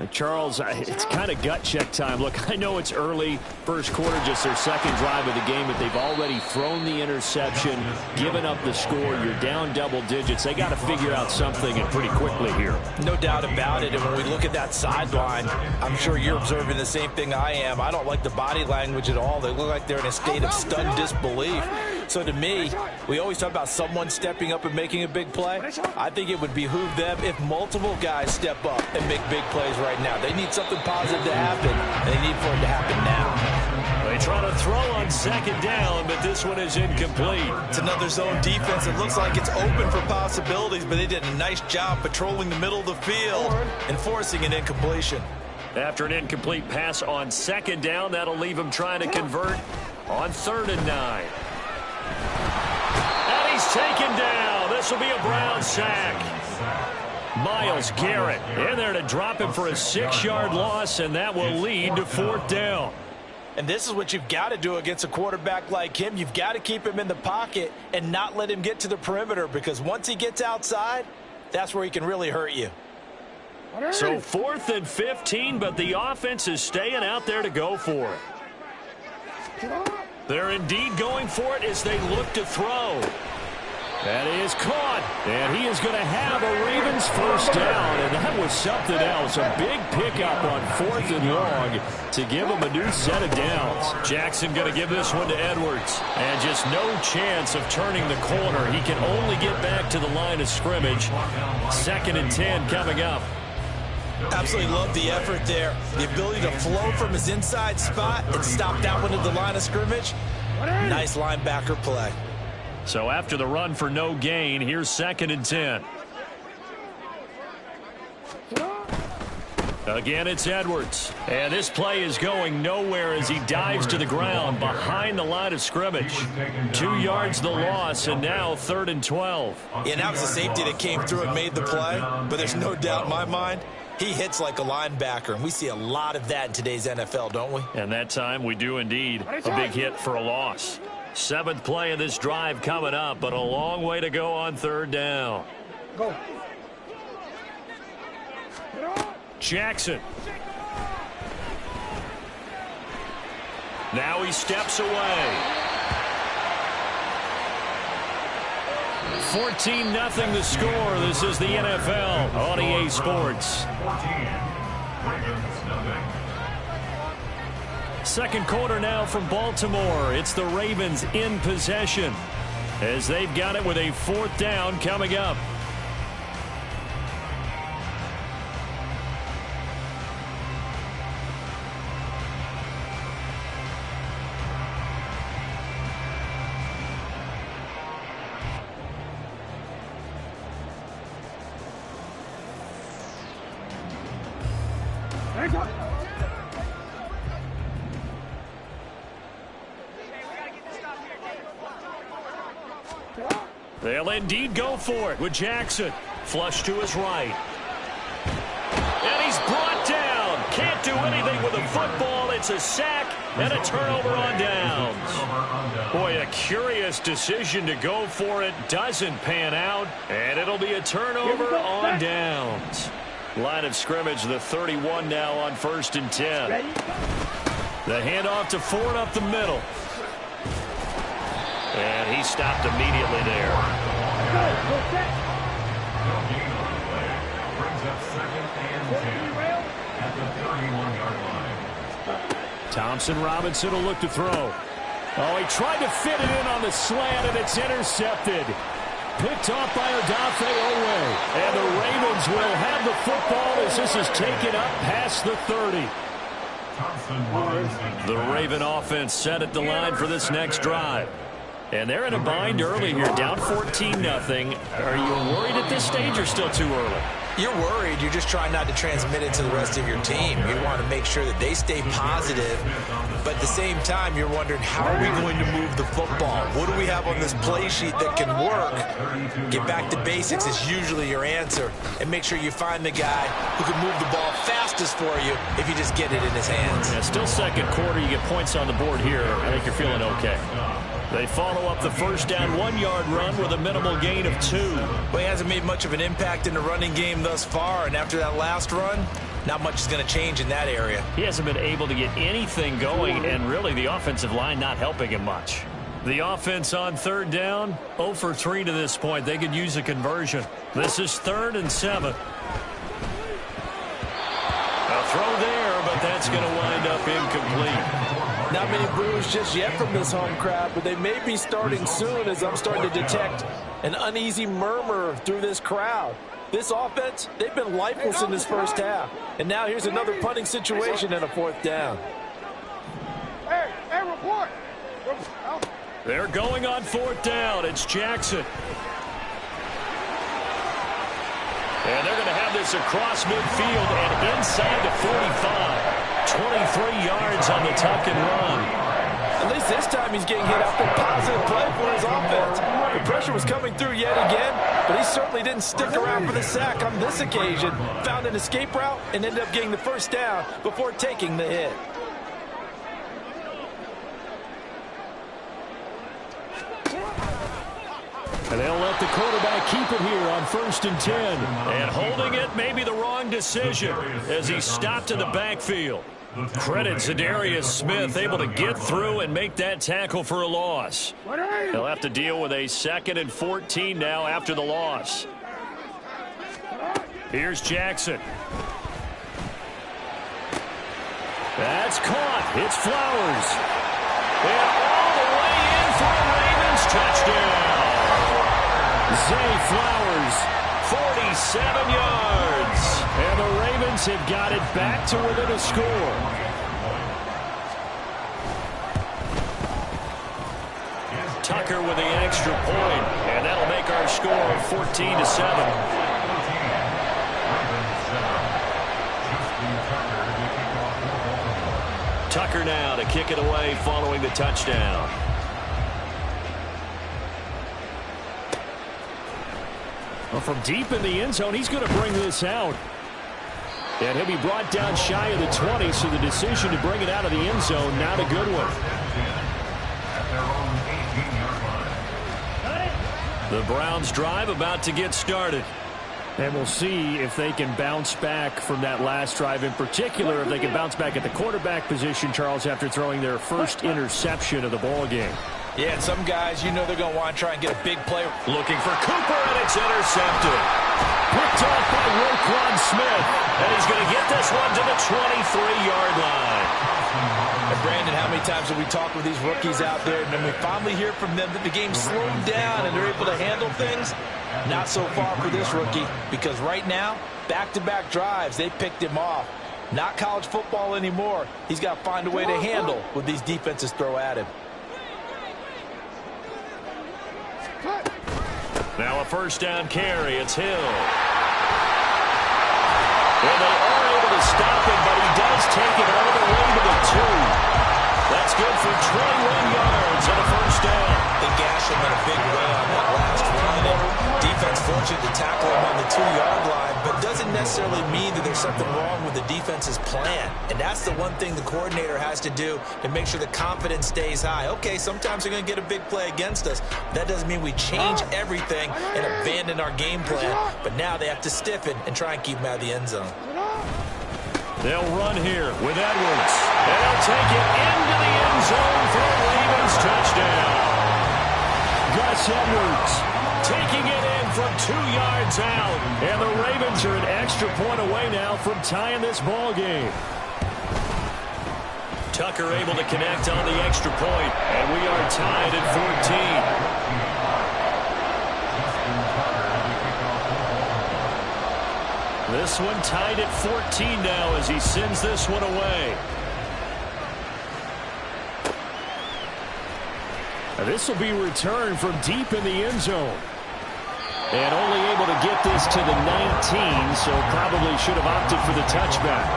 Charles, it's kind of gut check time. Look, I know it's early, first quarter, just their second drive of the game, but they've already thrown the interception, given up the score. You're down double digits. They got to figure out something, and pretty quickly here. No doubt about it. And when we look at that sideline, I'm sure you're observing the same thing I am. I don't like the body language at all. They look like they're in a state of stunned disbelief. So to me, we always talk about someone stepping up and making a big play. I think it would behoove them if multiple guys step up and make big plays right now. They need something positive to happen, and they need for it to happen now. They try to throw on second down, but this one is incomplete. It's another zone defense. It looks like it's open for possibilities, but they did a nice job patrolling the middle of the field and forcing an incompletion. After an incomplete pass on second down, that'll leave him trying to convert on 3rd and 9. And he's taken down. This will be a Brown sack. Myles Garrett in there to drop him for a 6-yard loss, and that will lead to 4th down. And this is what you've got to do against a quarterback like him. You've got to keep him in the pocket and not let him get to the perimeter, because once he gets outside, that's where he can really hurt you. So 4th and 15, but the offense is staying out there to go for it. They're indeed going for it as they look to throw. That is caught, and he is going to have a Ravens first down, and that was something else. A big pickup on 4th and long to give him a new set of downs. Jackson going to give this one to Edwards, and just no chance of turning the corner. He can only get back to the line of scrimmage. 2nd and 10 coming up. Absolutely love the effort there. The ability to flow from his inside spot and stop that one at the line of scrimmage. Nice linebacker play. So after the run for no gain, here's 2nd and 10. Again, it's Edwards. And this play is going nowhere as he dives to the ground behind the line of scrimmage. 2 yards the loss, and now 3rd and 12. Yeah, that was the safety that came through and made the play. But there's no doubt in my mind, he hits like a linebacker. And we see a lot of that in today's NFL, don't we? And that time we do indeed. A big hit for a loss. 7th play of this drive coming up, but a long way to go on 3rd down. Go. Jackson. Now he steps away. 14-0 the score. This is the NFL on EA Sports. 14. Ravens nothing. Second quarter now from Baltimore. It's the Ravens in possession as they've got it with a 4th down coming up. They'll indeed go for it with Jackson. Flush to his right. And he's brought down. Can't do anything with the football. It's a sack and a turnover on downs. Boy, a curious decision to go for it. Doesn't pan out. And it'll be a turnover on downs. Line of scrimmage, the 31 now on 1st and 10. The handoff to Ford up the middle. And he stopped immediately there. Brings up 2nd and 10 at the 31-yard line. Thompson Robinson will look to throw. Oh, he tried to fit it in on the slant, and it's intercepted. picked off by Odafe Owe. And the Ravens will have the football as this is taken up past the 30. The Raven offense set at the line for this next drive. And they're in a bind early here, down 14-0. Are you worried at this stage or still too early? You're worried. You're just trying not to transmit it to the rest of your team. You want to make sure that they stay positive. But at the same time, you're wondering, how are we going to move the football? What do we have on this play sheet that can work? Get back to basics is usually your answer. And make sure you find the guy who can move the ball fastest for you if you just get it in his hands. Yeah, still second quarter. You get points on the board here. I think you're feeling okay. They follow up the first down 1-yard run with a minimal gain of 2. Well, he hasn't made much of an impact in the running game thus far, and after that last run, not much is going to change in that area. He hasn't been able to get anything going, and really the offensive line not helping him much. The offense on third down, 0 for 3 to this point. They could use a conversion. This is 3rd and 7. A throw there, but that's going to wind up incomplete. Not many boos just yet from this home crowd, but they may be starting soon as I'm starting to detect an uneasy murmur through this crowd. This offense, they've been lifeless in this first half. And now here's another punting situation and a 4th down. Hey, report. They're going on 4th down. It's Jackson. And they're going to have this across midfield and inside the 45. 23 yards on the tuck and run. At least this time he's getting hit after a positive play for his offense. The pressure was coming through yet again, but he certainly didn't stick around for the sack on this occasion. Found an escape route and ended up getting the first down before taking the hit. And they'll let the quarterback keep it here on 1st and 10. And holding it may be the wrong decision as he stopped in the backfield. Credit Zadarius Smith, able to get through and make that tackle for a loss. They'll have to deal with a 2nd and 14 now after the loss. Here's Jackson. That's caught. It's Flowers. And all the way in for a Ravens touchdown. Zay Flowers, 47 yards. And the Ravens have got it back to within a score. Tucker with the extra point, and that'll make our score 14-7. Tucker now to kick it away following the touchdown. Well, from deep in the end zone, he's going to bring this out. And he'll be brought down shy of the 20, so the decision to bring it out of the end zone, not a good one. The Browns drive about to get started. And we'll see if they can bounce back from that last drive, in particular if they can bounce back at the quarterback position, Charles, after throwing their first interception of the ball game. Yeah, and some guys, you know they're going to want to try and get a big play. Looking for Cooper, and it's intercepted. Picked off by Roquan Smith. And he's going to get this one to the 23-yard line. And Brandon, how many times have we talked with these rookies out there, and then we finally hear from them that the game slowed down and they're able to handle things? Not so far for this rookie, because right now, back-to-back drives, they picked him off. Not college football anymore. He's got to find a way to handle what these defenses throw at him. Now a first down carry. It's Hill. And they are able to stop him, but he does take it all the way to the 2. That's good for 21 yards and a first down. They gash him in a big way on that last run. And defense fortunate to tackle him on the 2-yard line, but doesn't necessarily mean that there's something wrong with the defense's plan. And that's the one thing the coordinator has to do to make sure the confidence stays high. Okay, sometimes they're going to get a big play against us. That doesn't mean we change everything and abandon our game plan. But now they have to stiffen and try and keep him out of the end zone. They'll run here with Edwards. And they'll take it into the end zone for a Ravens touchdown. Gus Edwards taking it in from 2 yards out. And the Ravens are an extra point away now from tying this ball game. Tucker able to connect on the extra point. And we are tied at 14. This one tied at 14 now as he sends this one away. This will be returned from deep in the end zone. And only able to get this to the 19, so probably should have opted for the touchback.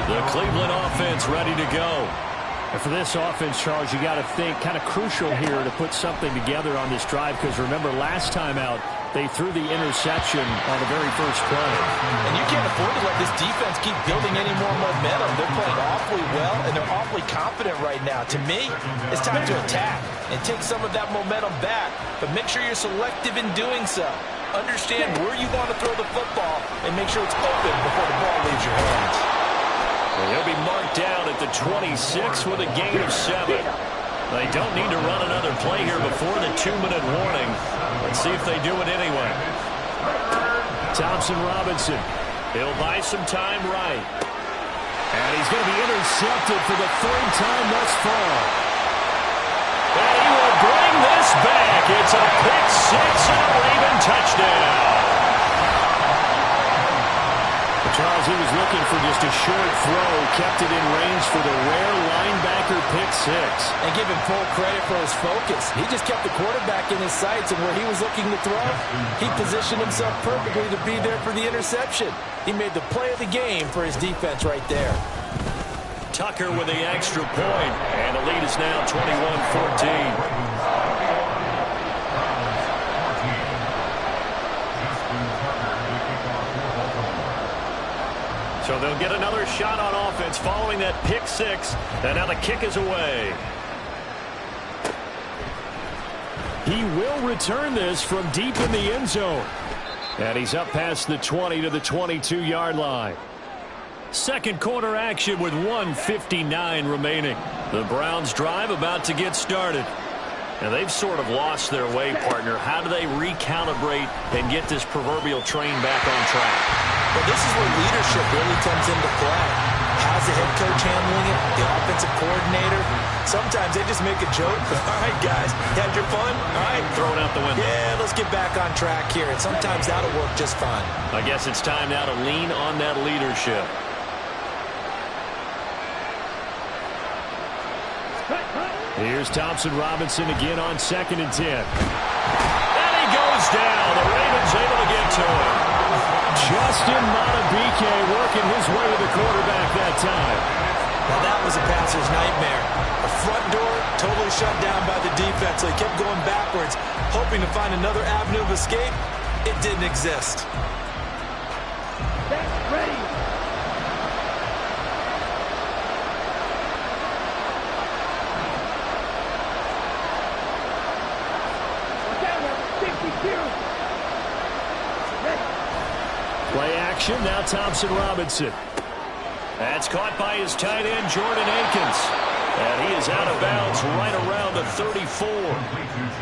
The Cleveland offense ready to go. And for this offense, Charles, you got to think kind of crucial here to put something together on this drive, because remember last time out they threw the interception on the very first play. And you can't afford to let this defense keep building any more momentum. They're playing awfully well, and they're awfully confident right now. To me, it's time to attack and take some of that momentum back, but make sure you're selective in doing so. Understand where you want to throw the football and make sure it's open before the ball leaves your hands. And he'll be marked down at the 26 with a gain of 7. They don't need to run another play here before the 2-minute warning. Let's see if they do it anyway. Thompson Robinson. He'll buy some time right. And he's going to be intercepted for the third time thus far. And he will bring this back. It's a pick 6 and a Raven touchdown. Charles, he was looking for just a short throw, kept it in range for the rare linebacker pick 6. And give him full credit for his focus. He just kept the quarterback in his sights, and where he was looking to throw, he positioned himself perfectly to be there for the interception. He made the play of the game for his defense right there. Tucker with the extra point, and the lead is now 21-14. So they'll get another shot on offense following that pick 6, and now the kick is away. He will return this from deep in the end zone. And he's up past the 20 to the 22-yard line. Second quarter action with 1:59 remaining. The Browns drive about to get started. And they've sort of lost their way, partner. How do they recalibrate and get this proverbial train back on track? Well, this is where leadership really comes into play. How's the head coach handling it? The offensive coordinator? Sometimes they just make a joke. All right, guys, you had your fun? All right. Throw it out the window. Yeah, let's get back on track here. And sometimes that'll work just fine. I guess it's time now to lean on that leadership. Here's Thompson Robinson again on 2nd and 10. And he goes down. The Ravens able to get to him. Justin Madubuike working his way to the quarterback that time. Now that was a passer's nightmare. The front door totally shut down by the defense. So he kept going backwards, hoping to find another avenue of escape. It didn't exist. That's ready. Play action, now Thompson Robinson. That's caught by his tight end, Jordan Akins. And he is out of bounds right around the 34.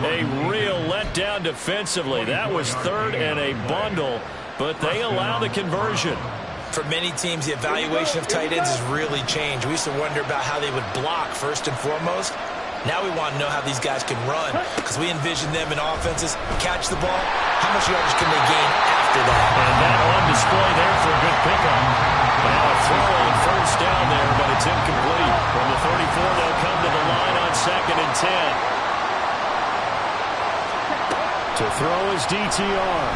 A real letdown defensively. That was third and a bundle, but they allow the conversion. For many teams, the evaluation of tight ends has really changed. We used to wonder about how they would block first and foremost. Now we want to know how these guys can run, because we envision them in offenses catch the ball. How much yardage can they gain after that? And that on display there for a good pickup. Now a throw on first down there, but it's incomplete. From the 34, they'll come to the line on 2nd and 10. To throw is DTR.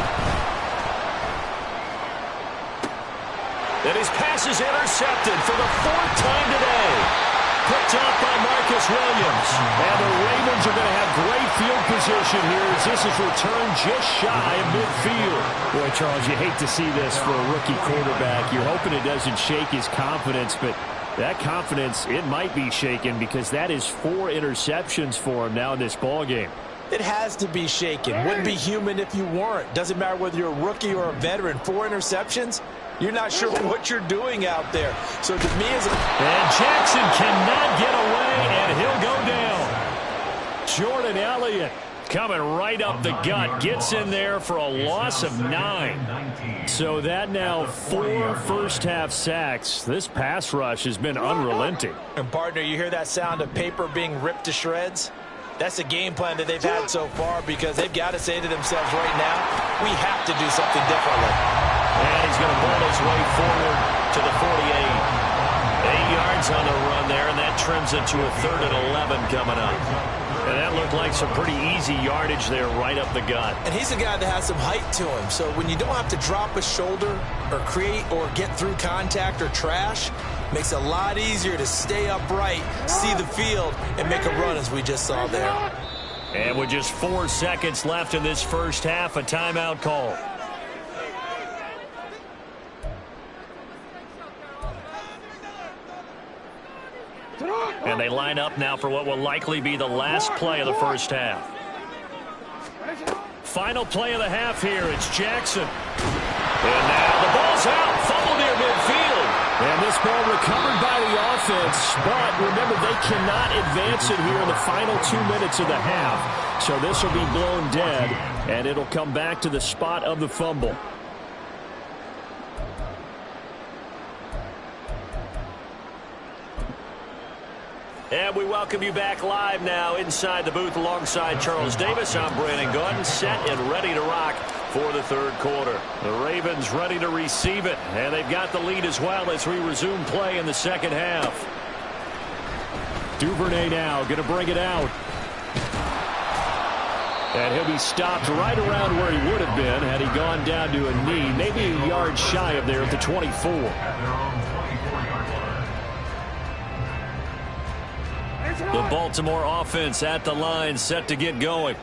And his pass is intercepted for the 4th time today. Picked up by Marcus Williams. And the Ravens are going to have great field position here as this is returned just shy of midfield. Boy, Charles, you hate to see this for a rookie quarterback. You're hoping it doesn't shake his confidence, but that confidence, it might be shaken because that is 4 interceptions for him now in this ballgame. It has to be shaken. Wouldn't be human if you weren't. Doesn't matter whether you're a rookie or a veteran. 4 interceptions? You're not sure what you're doing out there. So to me, and Jackson cannot get away, and he'll go down. Jordan Elliott coming right up the gut. Gets in there for a loss of 9. So that now 4 first-half sacks. This pass rush has been unrelenting. And, partner, you hear that sound of paper being ripped to shreds? That's the game plan that they've had so far, because they've got to say to themselves right now, we have to do something differently. And he's going to ball his way forward to the 48. 8 yards on the run there, and that trims it to a 3rd and 11 coming up. And that looked like some pretty easy yardage there right up the gut. And he's a guy that has some height to him. So when you don't have to drop a shoulder or create or get through contact or trash, makes it a lot easier to stay upright, see the field, and make a run as we just saw there. And with just 4 seconds left in this first half, a timeout call. And they line up now for what will likely be the last play of the first half. Final play of the half here. It's Jackson. And now the ball's out. Fumble near midfield. And this ball recovered by the offense. But remember, they cannot advance it here in the final 2 minutes of the half. So this will be blown dead, and it'll come back to the spot of the fumble. And we welcome you back live now inside the booth alongside Charles Davis. I'm Brandon Gordon, set and ready to rock for the third quarter. The Ravens ready to receive it, and they've got the lead as well as we resume play in the second half. Duvernay now going to bring it out. And he'll be stopped right around where he would have been had he gone down to a knee, maybe a yard shy of there at the 24. The Baltimore offense at the line, set to get going.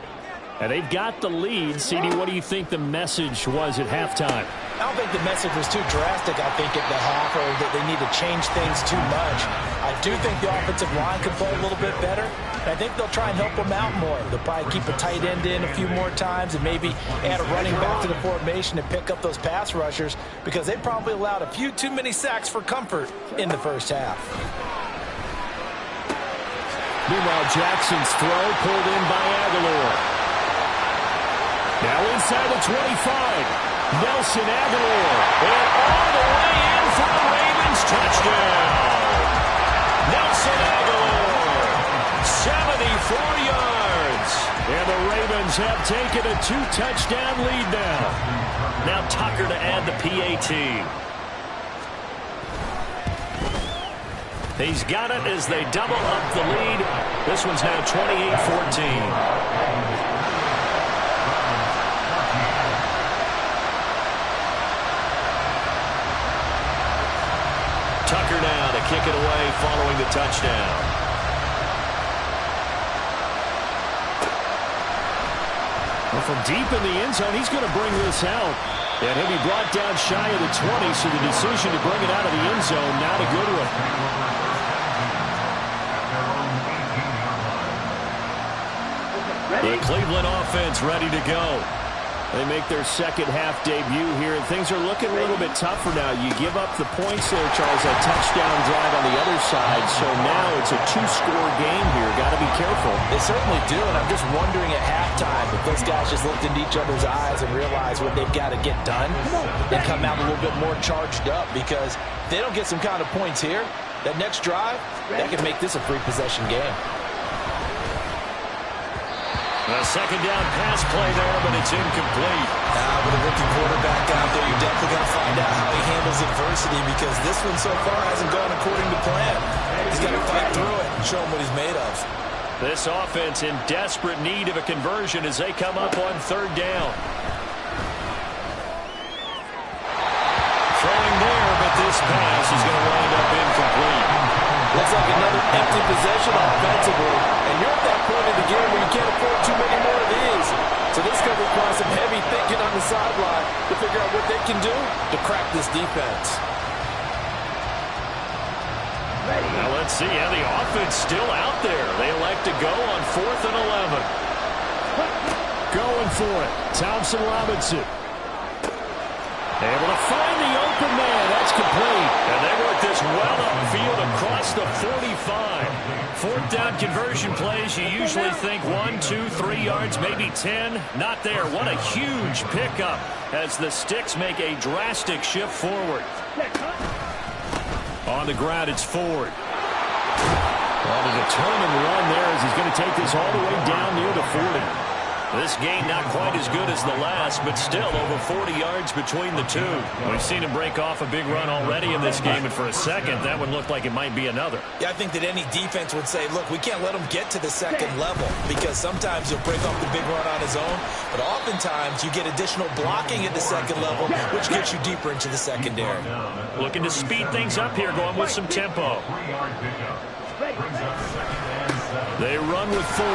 And they've got the lead. CD, what do you think the message was at halftime? I don't think the message was too drastic, I think, at the half, or that they need to change things too much. I do think the offensive line can play a little bit better. And I think they'll try and help them out more. They'll probably keep a tight end in a few more times and maybe add a running back to the formation and pick up those pass rushers, because they probably allowed a few too many sacks for comfort in the first half. Meanwhile, Jackson's throw pulled in by Aguilar. Now inside the 25. Nelson Aguilar. And all the way in for the Ravens touchdown. Nelson Aguilar, 74 yards. And the Ravens have taken a 2-touchdown lead now. Now Tucker to add the PAT. He's got it as they double up the lead. This one's now 28-14. Tucker now to kick it away following the touchdown. Well, from deep in the end zone, he's going to bring this out. And he'll be brought down shy of the 20, so the decision to bring it out of the end zone, not a good one. The Cleveland offense ready to go. They make their second half debut here, and things are looking a little bit tougher now. You give up the points there, Charles, that touchdown drive on the other side. So now it's a 2-score game here. Got to be careful. They certainly do, and I'm just wondering at halftime if those guys just looked into each other's eyes and realized what they've got to get done and come out a little bit more charged up, because if they don't get some kind of points here, that next drive, that could make this a free-possession game. A second down pass play there, but it's incomplete. With a rookie quarterback out there, you're definitely going to find out how he handles adversity, because this one so far hasn't gone according to plan. He's got to fight through it and show him what he's made of. This offense in desperate need of a conversion as they come up on third down. Throwing there, but this pass is going to wind up incomplete. Looks like another empty possession offensively, and you're at that point of the game where you can't afford too many more of these. So this is going to require some heavy thinking on the sideline to figure out what they can do to crack this defense. Now let's see how the offense still out there. They elect to go on 4th and 11. Going for it. Thompson Robinson. Able to find the open man. That's complete. And they work this well upfield across the 45. 4th down conversion plays, you usually think 1, 2, 3 yards, maybe 10. Not there. What a huge pickup as the Sticks make a drastic shift forward. On the ground, it's Ford. Well, a determined run there as he's going to take this all the way down near the 40. This game not quite as good as the last, but still over 40 yards between the two. We've seen him break off a big run already in this game, and for a second, that one looked like it might be another. Yeah, I think that any defense would say, look, we can't let him get to the second level, because sometimes he'll break off the big run on his own, but oftentimes you get additional blocking at the second level, which gets you deeper into the secondary. Looking to speed things up here, going with some tempo. They run with 4.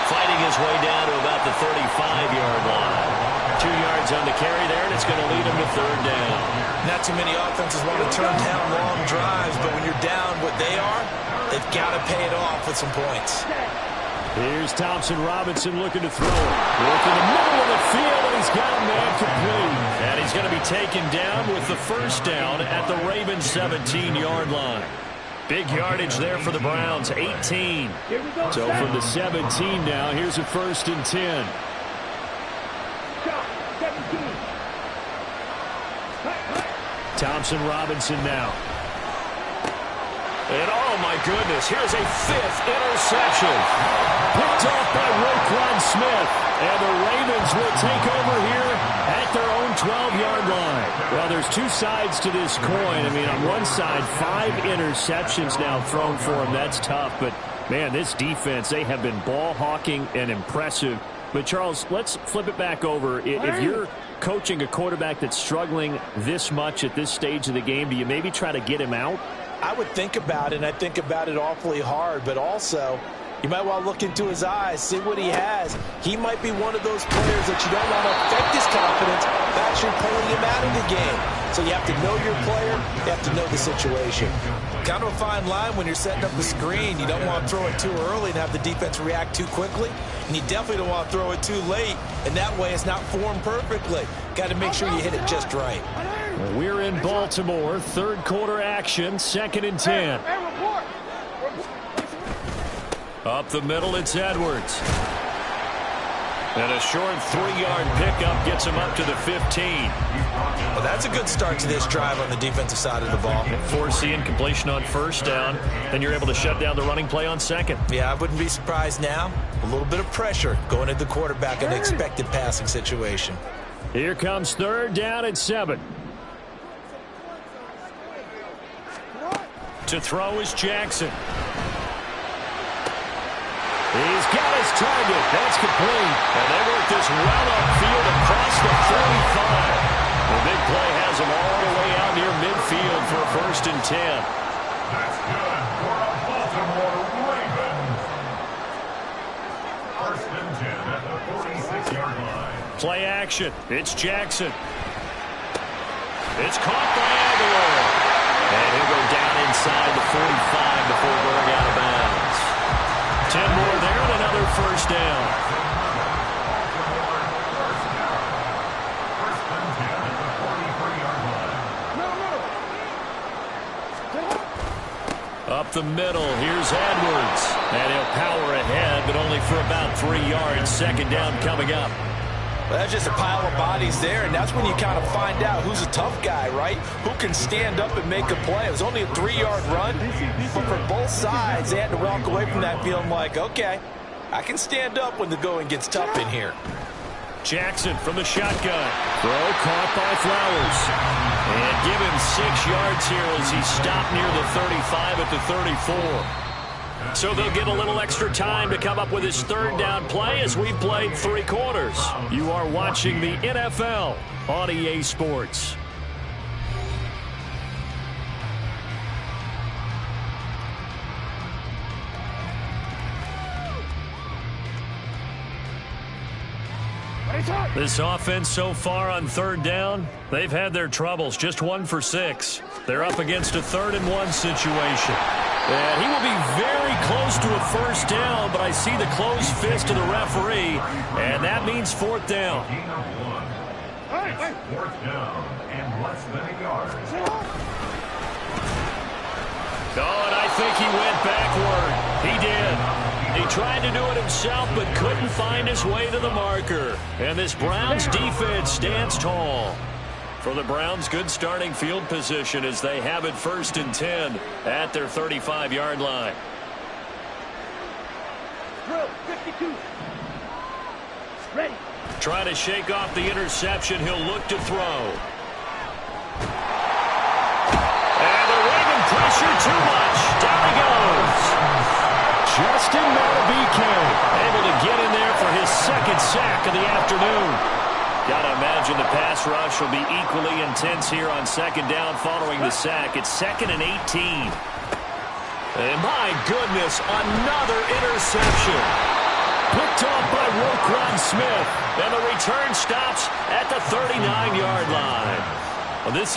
Fighting his way down to about the 35-yard line. 2 yards on the carry there, and it's going to lead him to third down. Not too many offenses want to turn down long drives, but when you're down what they are, they've got to pay it off with some points. Here's Thompson Robinson looking to throw it. Look in the middle of the field, and he's got a man complete. And he's going to be taken down with the first down at the Ravens' 17-yard line. Big yardage there for the Browns, 18. So from the 17 now, here's a 1st and 10. Thompson Robinson now. And oh my goodness, here's a 5th interception. Picked off by Roquan Smith. And the Ravens will take over here at their own 12-yard line. Well, there's 2 sides to this coin. I mean, on one side, 5 interceptions now thrown for him. That's tough. But, man, this defense, they have been ball hawking and impressive. But, Charles, let's flip it back over. If you're coaching a quarterback that's struggling this much at this stage of the game, do you maybe try to get him out? I would think about it, and I think about it awfully hard, but also you might want to look into his eyes, see what he has. He might be one of those players that you don't want to affect his confidence by actually pulling him out of the game. So you have to know your player, you have to know the situation. Kind of a fine line when you're setting up the screen. You don't want to throw it too early and have the defense react too quickly, and you definitely don't want to throw it too late, and that way it's not formed perfectly. Got to make sure you hit it just right. We're in Baltimore, 3rd quarter action, 2nd and 10. Up the middle, it's Edwards. And a short 3-yard pickup gets him up to the 15. Well, that's a good start to this drive on the defensive side of the ball. Force the incompletion on 1st down, and you're able to shut down the running play on 2nd. Yeah, I wouldn't be surprised now. A little bit of pressure going at the quarterback in an expected passing situation. Here comes 3rd down and 7. To throw is Jackson. He's got his target. That's complete. And they work this well upfield across the 45. The big play has him all the way out near midfield for a 1st and 10. That's good for a Baltimore Ravens. 1st and 10 at the 46-yard line. Play action. It's Jackson. It's caught by Aguilar. And he'll go down inside the 45 before going out of bounds. 10 more there and another 1st down. Up the middle, here's Edwards. And he'll power ahead, but only for about 3 yards. 2nd down coming up. Well, that's just a pile of bodies there, and that's when you kind of find out who's a tough guy, right? Who can stand up and make a play. It was only a 3-yard run, but for both sides, they had to walk away from that feeling like, okay, I can stand up when the going gets tough in here. Jackson from the shotgun. Throw caught by Flowers. And give him 6 yards here as he stopped near the 35 at the 34. So they'll get a little extra time to come up with his 3rd down play as we've played 3 quarters. You are watching the NFL on EA Sports. This offense so far on 3rd down, they've had their troubles. Just 1 for 6. They're up against a 3rd and 1 situation. And he will be very close to a 1st down, but I see the closed fist of the referee, and that means 4th down. It's 4th down and less than a yard. Oh, and I think he went backward. He did. He tried to do it himself, but couldn't find his way to the marker. And this Browns defense stands tall. For the Browns, good starting field position as they have it 1st and 10 at their 35-yard line. Trying to shake off the interception. He'll look to throw. And the Raven pressure too much. Down he goes. Justin Madubuike Able to get in there for his second sack of the afternoon. Got to imagine the pass rush will be equally intense here on second down following the sack. It's 2nd and 18. And my goodness, another interception. Picked off by Roquan Smith. And the return stops at the 39-yard line. Well, this